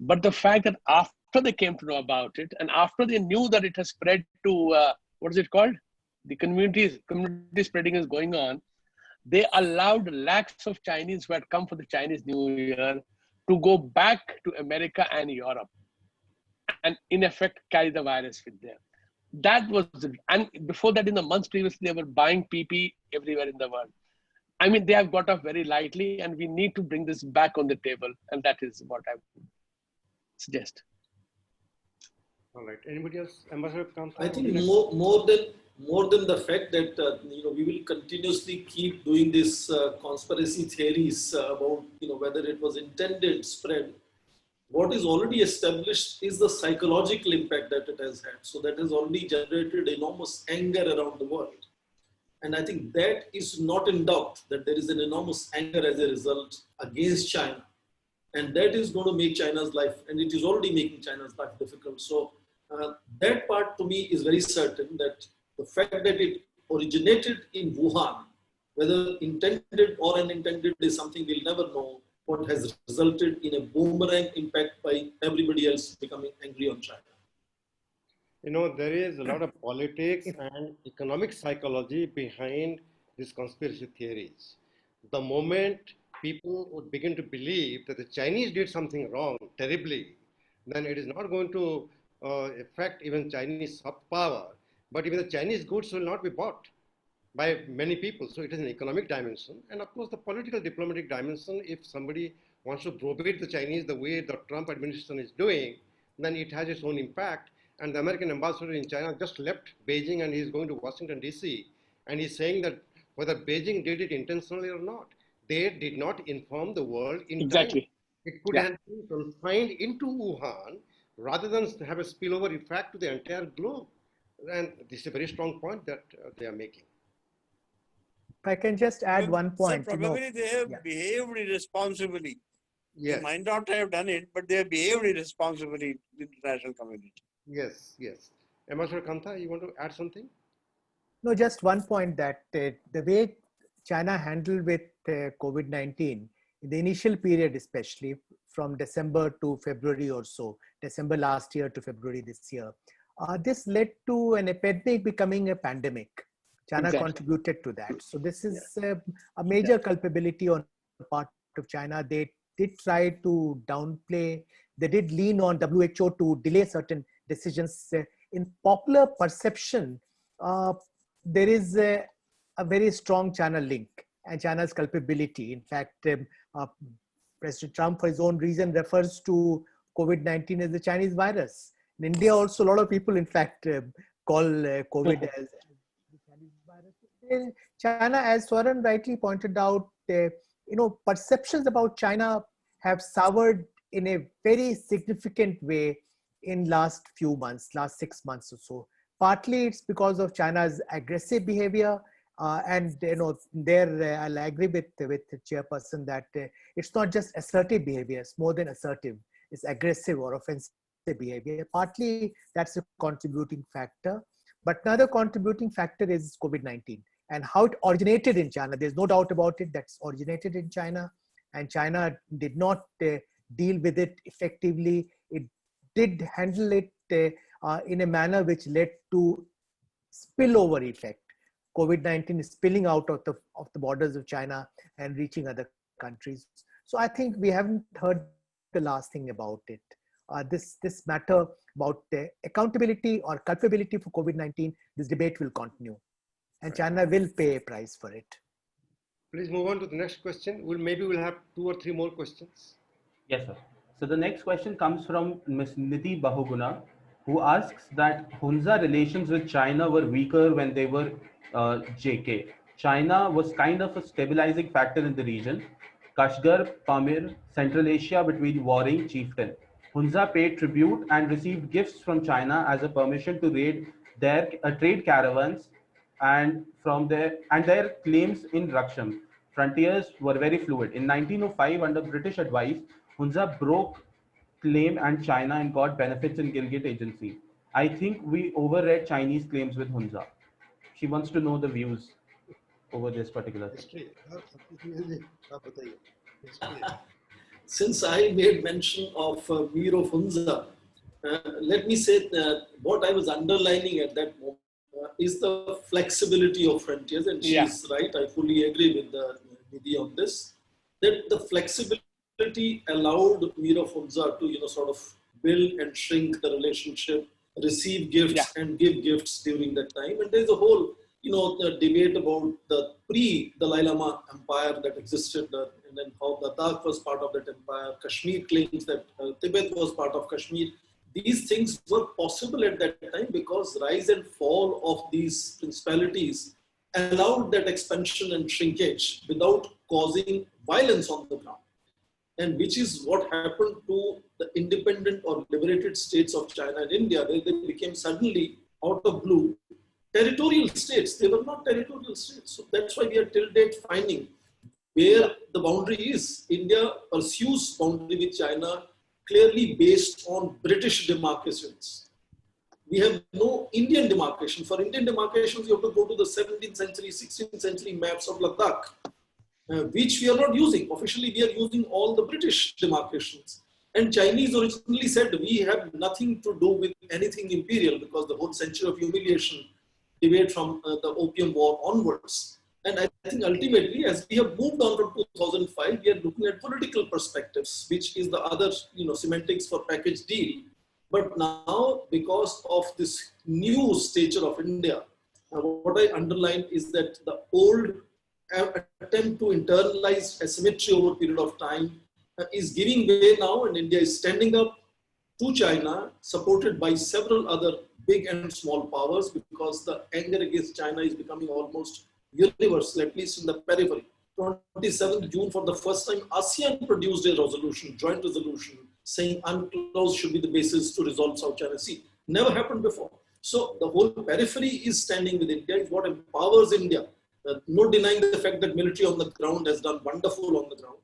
Speaker 4: but the fact that after they came to know about it and after they knew that it has spread to, what is it called? The community spreading is going on, they allowed lakhs of Chinese who had come for the Chinese New Year to go back to America and Europe and in effect carry the virus with them. That was, and before that, in the months previously, they were buying PP everywhere in the world. I mean, they have got off very lightly, and we need to bring this back on the table, and that is what I would suggest.
Speaker 5: All right. Anybody else? Ambassador Kantha?
Speaker 8: I think more than the fact that we will continuously keep doing this conspiracy theories about whether it was intended spread. What is already established is the psychological impact that it has had. So that has already generated enormous anger around the world. And I think that is not in doubt, that there is an enormous anger as a result against China. And that is going to make China's life, and it is already making China's life difficult. So that part to me is very certain, that the fact that it originated in Wuhan, whether intended or unintended, is something we'll never know. What has resulted in a boomerang impact by everybody else becoming angry on China.
Speaker 5: There is a lot of politics and economic psychology behind these conspiracy theories. The moment people would begin to believe that the Chinese did something wrong terribly, then it is not going to affect even Chinese soft power, but even the Chinese goods will not be bought. by many people. So it is an economic dimension. And of course, the political diplomatic dimension, if somebody wants to browbeat the Chinese the way the Trump administration is doing, then it has its own impact. And the American ambassador in China just left Beijing and he's going to Washington, D.C. And he's saying that whether Beijing did it intentionally or not, they did not inform the world in time. It could have been confined into Wuhan rather than have a spillover effect to the entire globe. And this is a very strong point that they are making.
Speaker 7: If I can just add one point.
Speaker 10: Sir, probably they have behaved irresponsibly.
Speaker 5: Yes.
Speaker 10: They might not have done it, but they have behaved irresponsibly with the international community.
Speaker 5: Yes, yes. Ambassador Kantha, you want to add something?
Speaker 7: No, just one point that the way China handled with COVID-19, in the initial period especially, from December to February or so, December last year to February this year, this led to an epidemic becoming a pandemic. China contributed to that. So this is a major culpability on the part of China. They did try to downplay, they did lean on WHO to delay certain decisions. In popular perception, there is a very strong China link and China's culpability. In fact, President Trump, for his own reason, refers to COVID-19 as the Chinese virus. In India also, a lot of people, in fact, call COVID as the Chinese virus. China, as Swaran rightly pointed out, perceptions about China have soured in a very significant way in last few months, last 6 months or so. Partly it's because of China's aggressive behavior, and there I'll agree with the chairperson that it's not just assertive behavior, it's more than assertive, it's aggressive or offensive behavior. Partly that's a contributing factor, but another contributing factor is COVID-19 and how it originated in China. There's no doubt about it, that's originated in China, and China did not deal with it effectively. It did handle it in a manner which led to spillover effect. COVID-19 is spilling out of the borders of China and reaching other countries. So I think we haven't heard the last thing about it. This matter about accountability or culpability for COVID-19, this debate will continue, and China will pay a price for it.
Speaker 5: Please move on to the next question. Maybe we'll have 2 or 3 more questions.
Speaker 2: Yes, sir. So the next question comes from Ms. Nidhi Bahuguna, who asks that Hunza relations with China were weaker when they were JK. China was kind of a stabilizing factor in the region. Kashgar, Pamir, Central Asia between warring chieftain. Hunza paid tribute and received gifts from China as a permission to raid their trade caravans and their claims in Raksham. Frontiers were very fluid. In 1905, under British advice, Hunza broke claim and China and got benefits in Gilgit agency. I think we overread Chinese claims with Hunza. She wants to know the views over this particular thing.
Speaker 8: Since I made mention of Mir of Hunza, let me say that what I was underlining at that moment is the flexibility of frontiers, and she's right. I fully agree with Nidhi on this. That the flexibility allowed Mir of Hunza to sort of build and shrink the relationship, receive gifts and give gifts during that time. And there's a whole the debate about the pre-Dalai Lama empire that existed, and then how Ladakh was part of that empire. Kashmir claims that Tibet was part of Kashmir. These things were possible at that time because rise and fall of these principalities allowed that expansion and shrinkage without causing violence on the ground. And which is what happened to the independent or liberated states of China and India, where they became suddenly, out of blue, territorial states. They were not territorial states. So that's why we are till date finding where the boundary is. India pursues boundary with China clearly based on British demarcations. We have no Indian demarcation. For Indian demarcations, you have to go to the 17th century, 16th century maps of Ladakh, which we are not using. Officially, we are using all the British demarcations. And Chinese originally said, we have nothing to do with anything imperial, because the whole century of humiliation debate from the Opium War onwards. And I think ultimately, as we have moved on from 2005, we are looking at political perspectives, which is the other semantics for package deal. But now, because of this new stature of India, what I underline is that the old attempt to internalize asymmetry over a period of time is giving way now, and India is standing up to China, supported by several other big and small powers, because the anger against China is becoming almost universal, at least in the periphery. 27th June, for the first time, ASEAN produced a resolution, joint resolution, saying UNCLOS should be the basis to resolve South China Sea. Never happened before. So the whole periphery is standing with India. It's what empowers India. No denying the fact that military on the ground has done wonderful on the ground.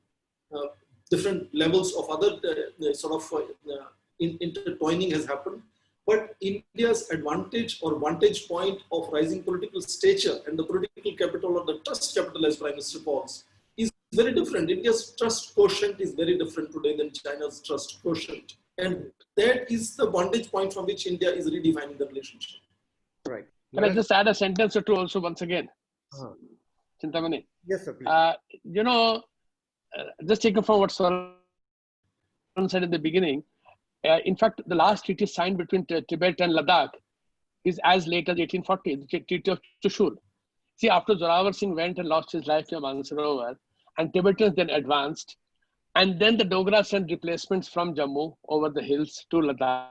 Speaker 8: Different levels of other intertwining has happened. But India's advantage or vantage point of rising political stature and the political capital or the trust capital, as Prime Minister calls, is very different. India's trust quotient is very different today than China's trust quotient. And that is the vantage point from which India is redefining the relationship.
Speaker 5: Right.
Speaker 4: Can I just add a sentence or two also once again? Chintamani.
Speaker 5: Yes, sir, please.
Speaker 4: Just taken from what Swaran said in the beginning, in fact, the last treaty signed between Tibet and Ladakh is as late as 1840, the Treaty of Chushul. See, after Zorawar Singh went and lost his life near Mansarovar, and Tibetans then advanced, and then the Dogra sent replacements from Jammu over the hills to Ladakh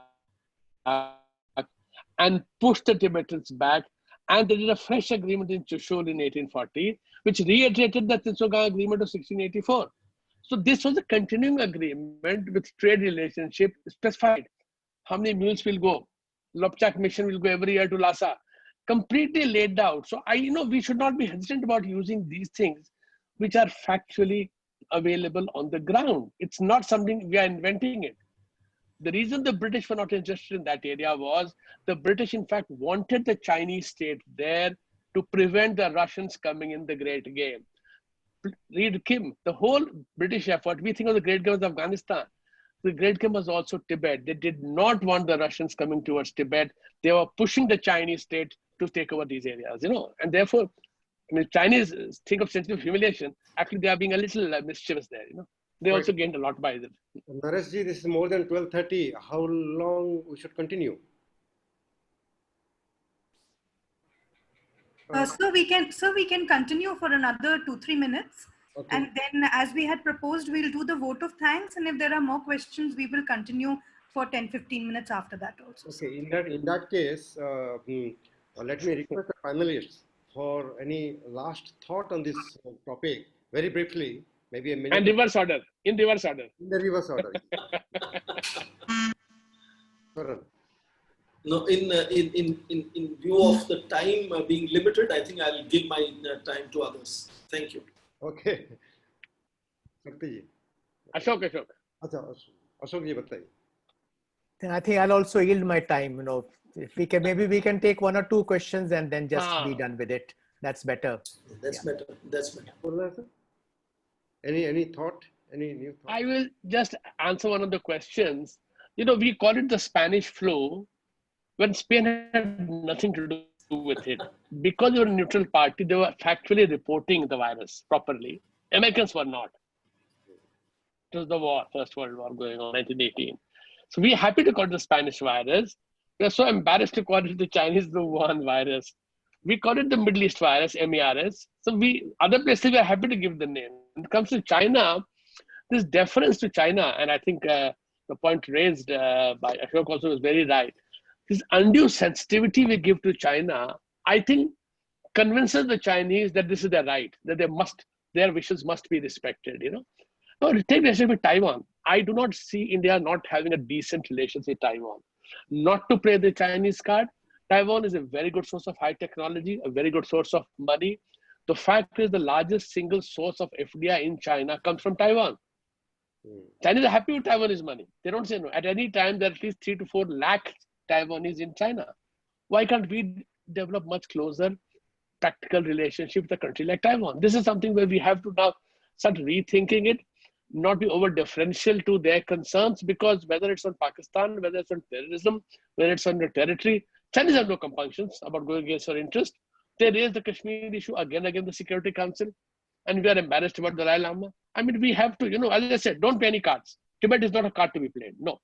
Speaker 4: and pushed the Tibetans back, and they did a fresh agreement in Chushul in 1840, which reiterated the Titsogang Agreement of 1684. So this was a continuing agreement with trade relationship specified. How many mules will go? Lopchak mission will go every year to Lhasa. Completely laid out. So we should not be hesitant about using these things which are factually available on the ground. It's not something we are inventing it. The reason the British were not interested in that area was the British, in fact, wanted the Chinese state there to prevent the Russians coming in the Great Game. Read Kim, the whole British effort, we think of the Great Game as Afghanistan. The Great Game was also Tibet. They did not want the Russians coming towards Tibet. They were pushing the Chinese state to take over these areas, and therefore, Chinese think of sense of humiliation. Actually, they are being a little mischievous there, They also gained a lot by it.
Speaker 5: Nareshji, this is more than 12:30. How long we should continue?
Speaker 6: So we can continue for another 2-3 minutes. Okay. And then, as we had proposed, we'll do the vote of thanks. And if there are more questions, we will continue for 10-15 minutes after that also.
Speaker 5: Okay, in that case, let me request the panelists for any last thought on this topic, very briefly, maybe a minute.
Speaker 4: And reverse order, in reverse order.
Speaker 5: In the reverse order.
Speaker 8: No, in view of the time being limited, I think I'll give my time to others. Thank you.
Speaker 5: Okay. Shakti ji.
Speaker 4: Ashok.
Speaker 5: Ashok ji, bataiye.
Speaker 7: Then I think I'll also yield my time. If we can, maybe we can take 1 or 2 questions and then just be done with it. That's better.
Speaker 8: That's better.
Speaker 5: Any thought? Any new thought?
Speaker 4: I will just answer one of the questions. We call it the Spanish flu when Spain had nothing to do with it. Because they were a neutral party, they were factually reporting the virus properly. Americans were not. It was the war, First World War going on, 1918. So we're happy to call it the Spanish virus. We're so embarrassed to call it the Chinese the Wuhan virus. We call it the Middle East virus, MERS. So other places, we're happy to give the name. When it comes to China, this deference to China, and I think the point raised by Ashok also was very right. This undue sensitivity we give to China, I think, convinces the Chinese that this is their right, that their wishes must be respected. Now, take the with Taiwan. I do not see India not having a decent relationship with Taiwan. Not to play the Chinese card, Taiwan is a very good source of high technology, a very good source of money. The fact is the largest single source of FDI in China comes from Taiwan. Chinese are happy with Taiwanese money. They don't say no. At any time, there are at least 3 to 4 lakh Taiwanese in China. Why can't we develop much closer practical relationship with a country like Taiwan? This is something where we have to now start rethinking it, not be over deferential to their concerns, because whether it's on Pakistan, whether it's on terrorism, whether it's on their territory, Chinese have no compunctions about going against our interest. They raised the Kashmir issue again in the Security Council, and we are embarrassed about the Dalai Lama. We have to, as I said, don't play any cards. Tibet is not a card to be played, no.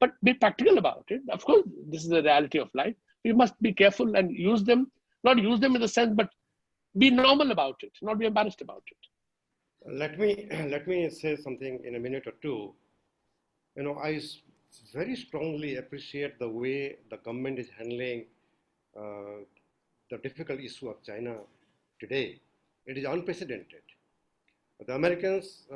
Speaker 4: But be practical about it. Of course, this is the reality of life. We must be careful and use them Not use them in the sense, but be normal about it, not be embarrassed about it.
Speaker 5: Let me say something in a minute or two. I very strongly appreciate the way the government is handling the difficult issue of China today. It is unprecedented. The Americans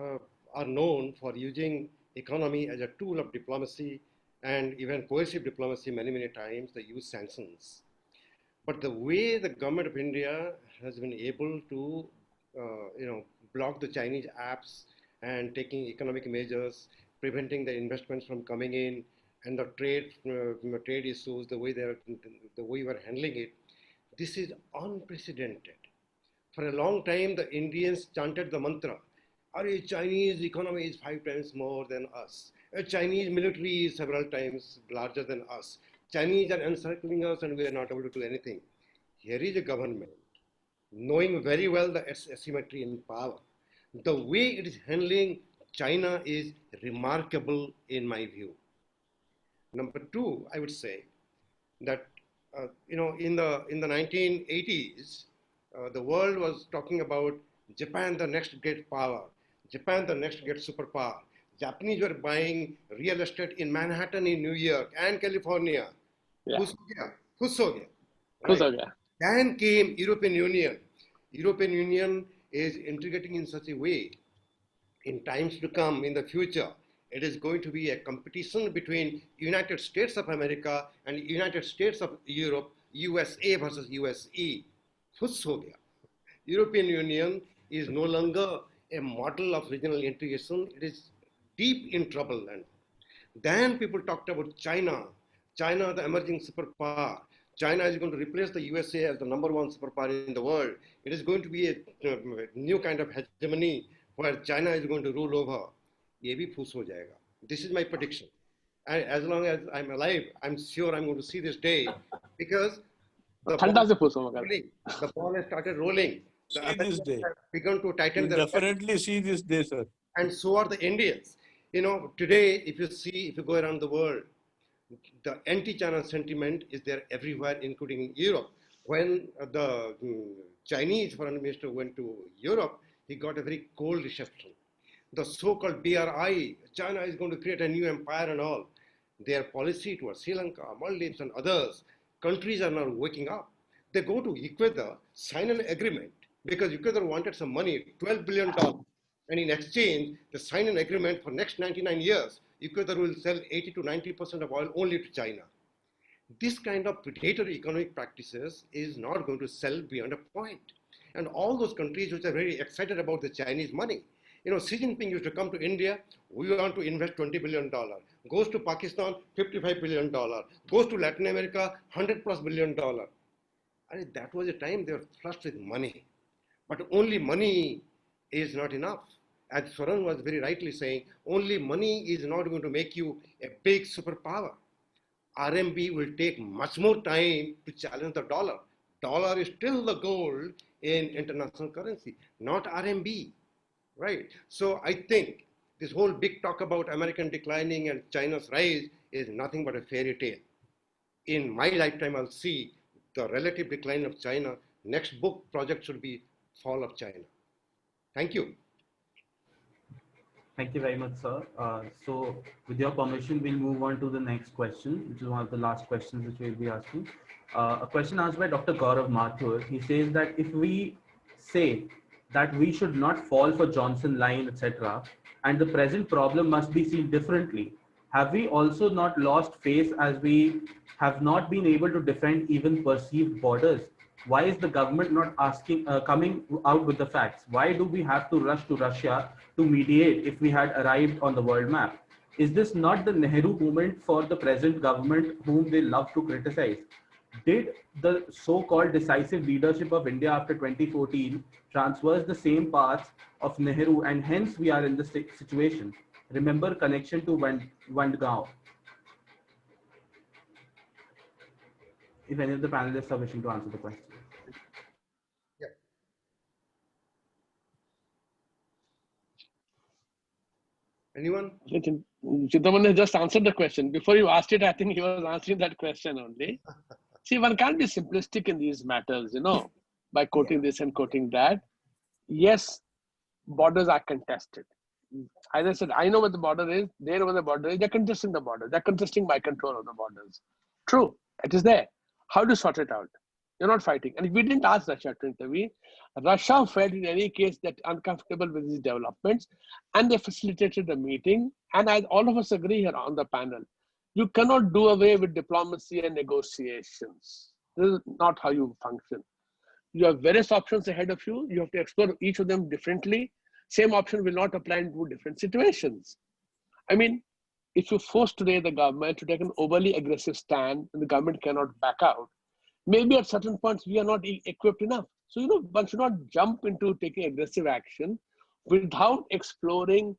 Speaker 5: are known for using economy as a tool of diplomacy and even coercive diplomacy many times. They use sanctions. But the way the government of India has been able to, block the Chinese apps and taking economic measures, preventing the investments from coming in, and the trade issues, the way we are handling it, this is unprecedented. For a long time, the Indians chanted the mantra, "Arey, Chinese economy is 5 times more than us. A Chinese military is several times larger than us. Chinese are encircling us and we are not able to do anything." Here is a government knowing very well the asymmetry in power. The way it is handling China is remarkable in my view. Number two, I would say that in the 1980s, the world was talking about Japan, the next great power, Japan, the next great superpower. Japanese were buying real estate in Manhattan, in New York, and California.
Speaker 4: Yeah.
Speaker 5: Khus ho gaya.
Speaker 4: Khus ho gaya.
Speaker 5: Then came European Union. European Union is integrating in such a way. In times to come, in the future, it is going to be a competition between United States of America and United States of Europe, USA versus USE. Khus ho gaya. European Union is no longer a model of regional integration. It is deep in trouble. And then people talked about China. China, the emerging superpower. China is going to replace the USA as the #1 superpower in the world. It is going to be a new kind of hegemony where China is going to rule over. Ye bhi phus ho jayega. This is my prediction. And as long as I'm alive, I'm sure I'm going to see this day because the ball has started rolling. The
Speaker 10: See this day.
Speaker 5: have begun to tighten
Speaker 10: You'll
Speaker 5: their
Speaker 10: definitely see this day, sir.
Speaker 5: and so are the Indians. Today, if you go around the world, the anti-China sentiment is there everywhere, including in Europe. When the Chinese foreign minister went to Europe, he got a very cold reception. The so-called BRI, China is going to create a new empire and all. Their policy towards Sri Lanka, Maldives and others, countries are now waking up. They go to Ecuador, sign an agreement, because Ecuador wanted some money, $12 billion. And in exchange, they sign an agreement for next 99 years. Ecuador will sell 80 to 90% of oil only to China. This kind of predatory economic practices is not going to sell beyond a point. And all those countries which are very excited about the Chinese money, Xi Jinping used to come to India, we want to invest $20 billion. Goes to Pakistan, $55 billion. Goes to Latin America, $100+ billion. And that was a time they were flushed with money. But only money is not enough. As Swaran was very rightly saying, only money is not going to make you a big superpower. RMB will take much more time to challenge the dollar. Dollar is still the gold in international currency, not RMB, right? So I think this whole big talk about American declining and China's rise is nothing but a fairy tale. In my lifetime, I'll see the relative decline of China. Next book project should be Fall of China. Thank you.
Speaker 2: Thank you very much, sir. So with your permission, we'll move on to the next question, which is one of the last questions which we'll be asking. A question asked by Dr. Gaurav Mathur. He says that if we say that we should not fall for Johnson line, etc., and the present problem must be seen differently, have we also not lost face as we have not been able to defend even perceived borders? Why is the government not coming out with the facts? Why do we have to rush to Russia to mediate if we had arrived on the world map? Is this not the Nehru movement for the present government whom they love to criticize? Did the so-called decisive leadership of India after 2014 transverse the same paths of Nehru, and hence we are in this situation? Remember connection to Vandgaon. If any of the panelists are wishing to answer the question.
Speaker 5: Yeah. Anyone?
Speaker 4: Chintamani just answered the question. Before you asked it, I think he was answering that question only. See, one can't be simplistic in these matters, by quoting this and quoting that. Yes, borders are contested. As I said, I know what the border is, they know what the border is, they're contesting the border, they're contesting my control of the borders. True, it is there. How to sort it out? You're not fighting. And we didn't ask Russia to intervene. Russia felt in any case that uncomfortable with these developments, and they facilitated the meeting. And as all of us agree here on the panel, you cannot do away with diplomacy and negotiations. This is not how you function. You have various options ahead of you. You have to explore each of them differently. Same option will not apply in two different situations. I mean, if you force today the government to take an overly aggressive stand and the government cannot back out, maybe at certain points we are not equipped enough. So, one should not jump into taking aggressive action without exploring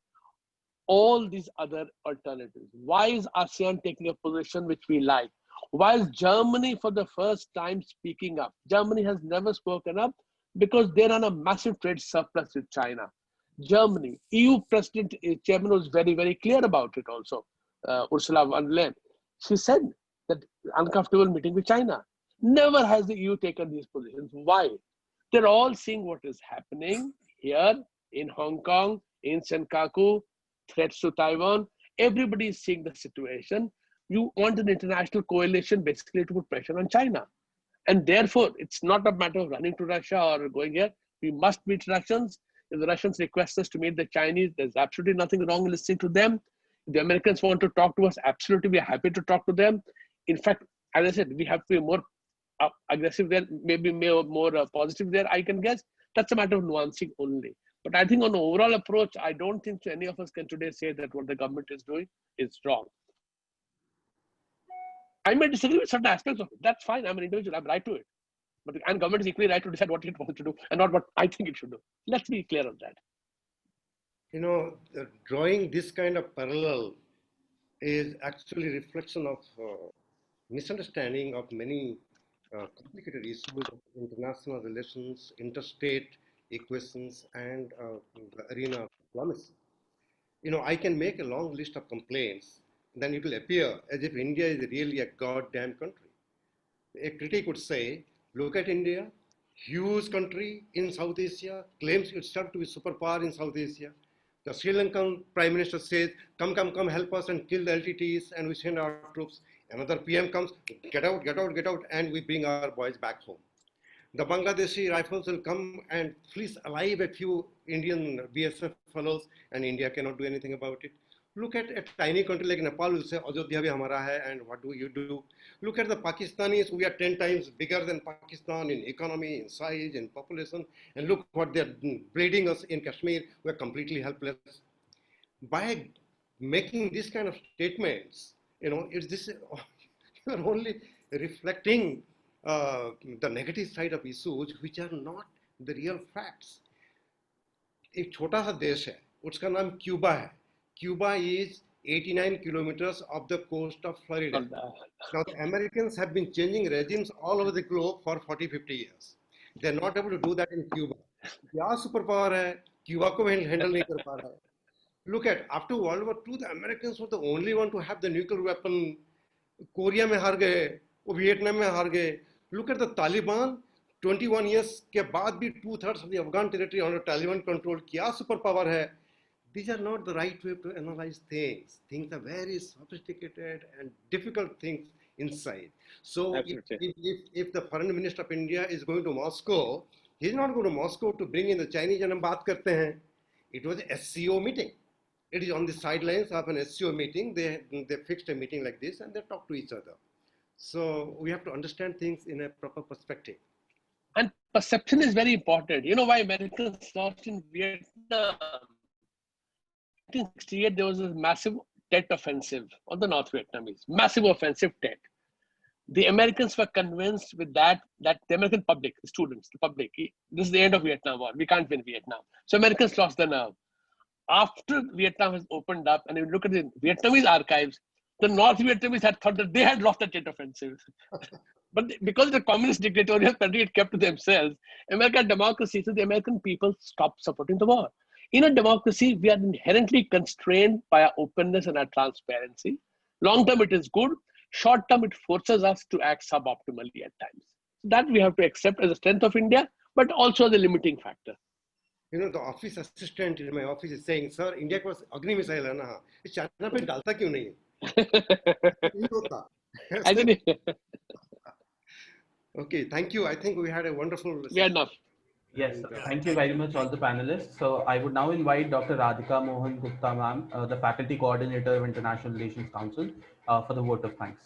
Speaker 4: all these other alternatives. Why is ASEAN taking a position which we like? Why is Germany for the first time speaking up? Germany has never spoken up because they're on a massive trade surplus with China. Germany, EU President Chairman was very, very clear about it also, Ursula von der Leyen. She said that uncomfortable meeting with China. Never has the EU taken these positions. Why? They're all seeing what is happening here in Hong Kong, in Senkaku, threats to Taiwan. Everybody is seeing the situation. You want an international coalition basically to put pressure on China. And therefore, it's not a matter of running to Russia or going here. We must meet Russians. If the Russians request us to meet the Chinese, there's absolutely nothing wrong in listening to them. If the Americans want to talk to us, absolutely, we're happy to talk to them. In fact, as I said, we have to be more aggressive there, maybe more positive there, I can guess. That's a matter of nuancing only. But I think on the overall approach, I don't think any of us can today say that what the government is doing is wrong. I may disagree with certain aspects of it. That's fine. I'm an individual. I'm right to it. But the government is equally right to decide what it wants to do and not what I think it should do. Let's be clear on that.
Speaker 5: Drawing this kind of parallel is actually a reflection of misunderstanding of many complicated issues of international relations, interstate equations, and the arena of diplomacy. I can make a long list of complaints, then it will appear as if India is really a goddamn country. A critic would say, look at India, huge country in South Asia, claims itself to be superpower in South Asia. The Sri Lankan Prime Minister says, come, help us and kill the LTTs, and we send our troops. Another PM comes, get out, and we bring our boys back home. The Bangladeshi rifles will come and fleece alive a few Indian BSF fellows, and India cannot do anything about it. Look at a tiny country like Nepal will say, Ajodhya bhi hamara hai, and what do you do? Look at the Pakistanis, we are 10 times bigger than Pakistan in economy, in size, in population, and look what they're bleeding us in Kashmir, we're completely helpless. By making these kind of statements, you're only reflecting the negative side of issues which are not the real facts. एक छोटा सा देश है, उसका नाम Cuba है. Cuba is 89 kilometers off the coast of Florida. Now, the Americans have been changing regimes all over the globe for 40-50 years. They're not able to do that in Cuba. क्या superpower है, Cuba को handle नहीं कर पा रहा है. Look at, after World War II, the Americans were the only one to have the nuclear weapon. Korea में हार गए, Vietnam में हार गए. Look at the Taliban, 21 years के बाद भी 2/3 of the Afghan territory under Taliban control. क्या superpower है? These are not the right way to analyze things. Things are very sophisticated and difficult things inside. So if the foreign minister of India is going to Moscow, he's not going to Moscow to bring in the Chinese and baat karte hain. It was a SCO meeting. It is on the sidelines of an SCO meeting. They fixed a meeting like this and they talk to each other. So we have to understand things in a proper perspective.
Speaker 4: And perception is very important. You know why Americans lost in Vietnam? In 1968, there was a massive Tet offensive on the North Vietnamese, massive offensive Tet. The Americans were convinced with that the American public, the students, the public, this is the end of Vietnam War. We can't win Vietnam. So Americans lost the nerve. After Vietnam has opened up, and if you look at the Vietnamese archives, the North Vietnamese had thought that they had lost the Tet offensive. But because the communist dictatorial country had kept to themselves, American democracy, so the American people stopped supporting the war. In a democracy, we are inherently constrained by our openness and our transparency. Long term, it is good. Short term, it forces us to act suboptimally at times. That we have to accept as a strength of India, but also as a limiting factor.
Speaker 5: You know, the office assistant in my office is saying, sir, India को अग्नि missile है ना, ये China पे डालता क्यों नहीं? नहीं होता.
Speaker 4: I think.
Speaker 5: Okay, thank you. I think we had a wonderful.
Speaker 4: We had enough.
Speaker 2: Yes, thank you very much, all the panelists. So I would now invite Dr. Radhika Mohan Gupta, ma'am, the Faculty Coordinator of International Relations Council, for the vote of thanks.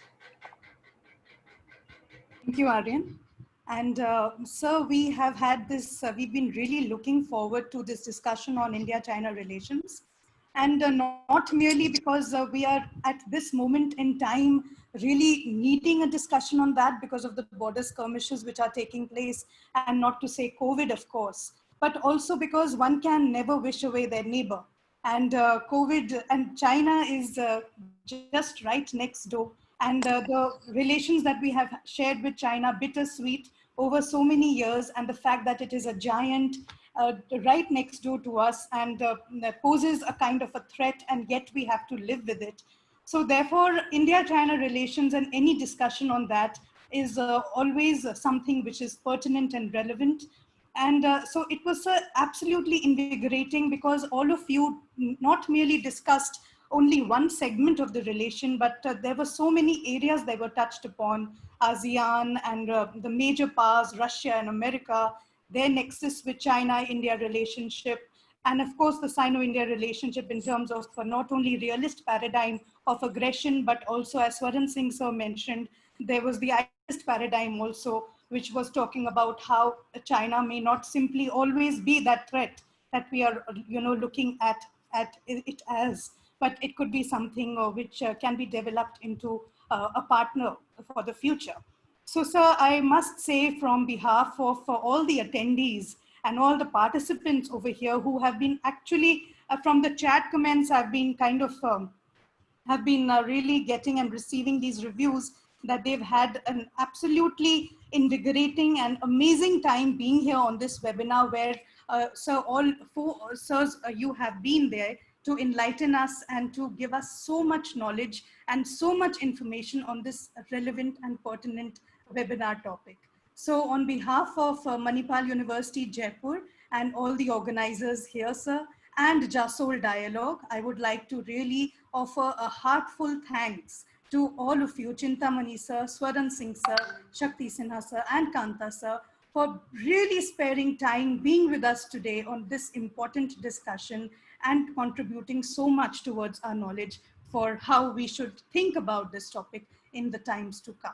Speaker 6: Thank you, Aryan. And sir, we have had this, we've been really looking forward to this discussion on India-China relations. And not merely because we are at this moment in time really needing a discussion on that because of the border skirmishes which are taking place, and not to say COVID, of course, but also because one can never wish away their neighbor. And COVID and China is just right next door. And the relations that we have shared with China, bittersweet over so many years, and the fact that it is a giant right next door to us and poses a kind of a threat, and yet we have to live with it. So therefore, India-China relations and any discussion on that is always something which is pertinent and relevant. And so it was absolutely invigorating because all of you not merely discussed only one segment of the relation, but there were so many areas that were touched upon: ASEAN and the major powers, Russia and America, their nexus with China-India relationship, and of course the Sino-India relationship in terms of not only realist paradigm of aggression, but also, as Swaran Singh sir mentioned, there was the idealist paradigm also, which was talking about how China may not simply always be that threat that we are, looking at it as, but it could be something which can be developed into a partner for the future. So, sir, I must say from behalf of all the attendees and all the participants over here who have been actually, from the chat comments, I've been kind of, have been really getting and receiving these reviews that they've had an absolutely invigorating and amazing time being here on this webinar where, sir, all four sirs, you have been there to enlighten us and to give us so much knowledge and so much information on this relevant and pertinent webinar topic. So on behalf of Manipal University, Jaipur, and all the organizers here, sir, and Jasol Dialogue, I would like to really offer a heartful thanks to all of you, Chintamani sir, Swaran Singh sir, Shakti Sinha sir, and Kantha sir, for really sparing time being with us today on this important discussion and contributing so much towards our knowledge for how we should think about this topic in the times to come.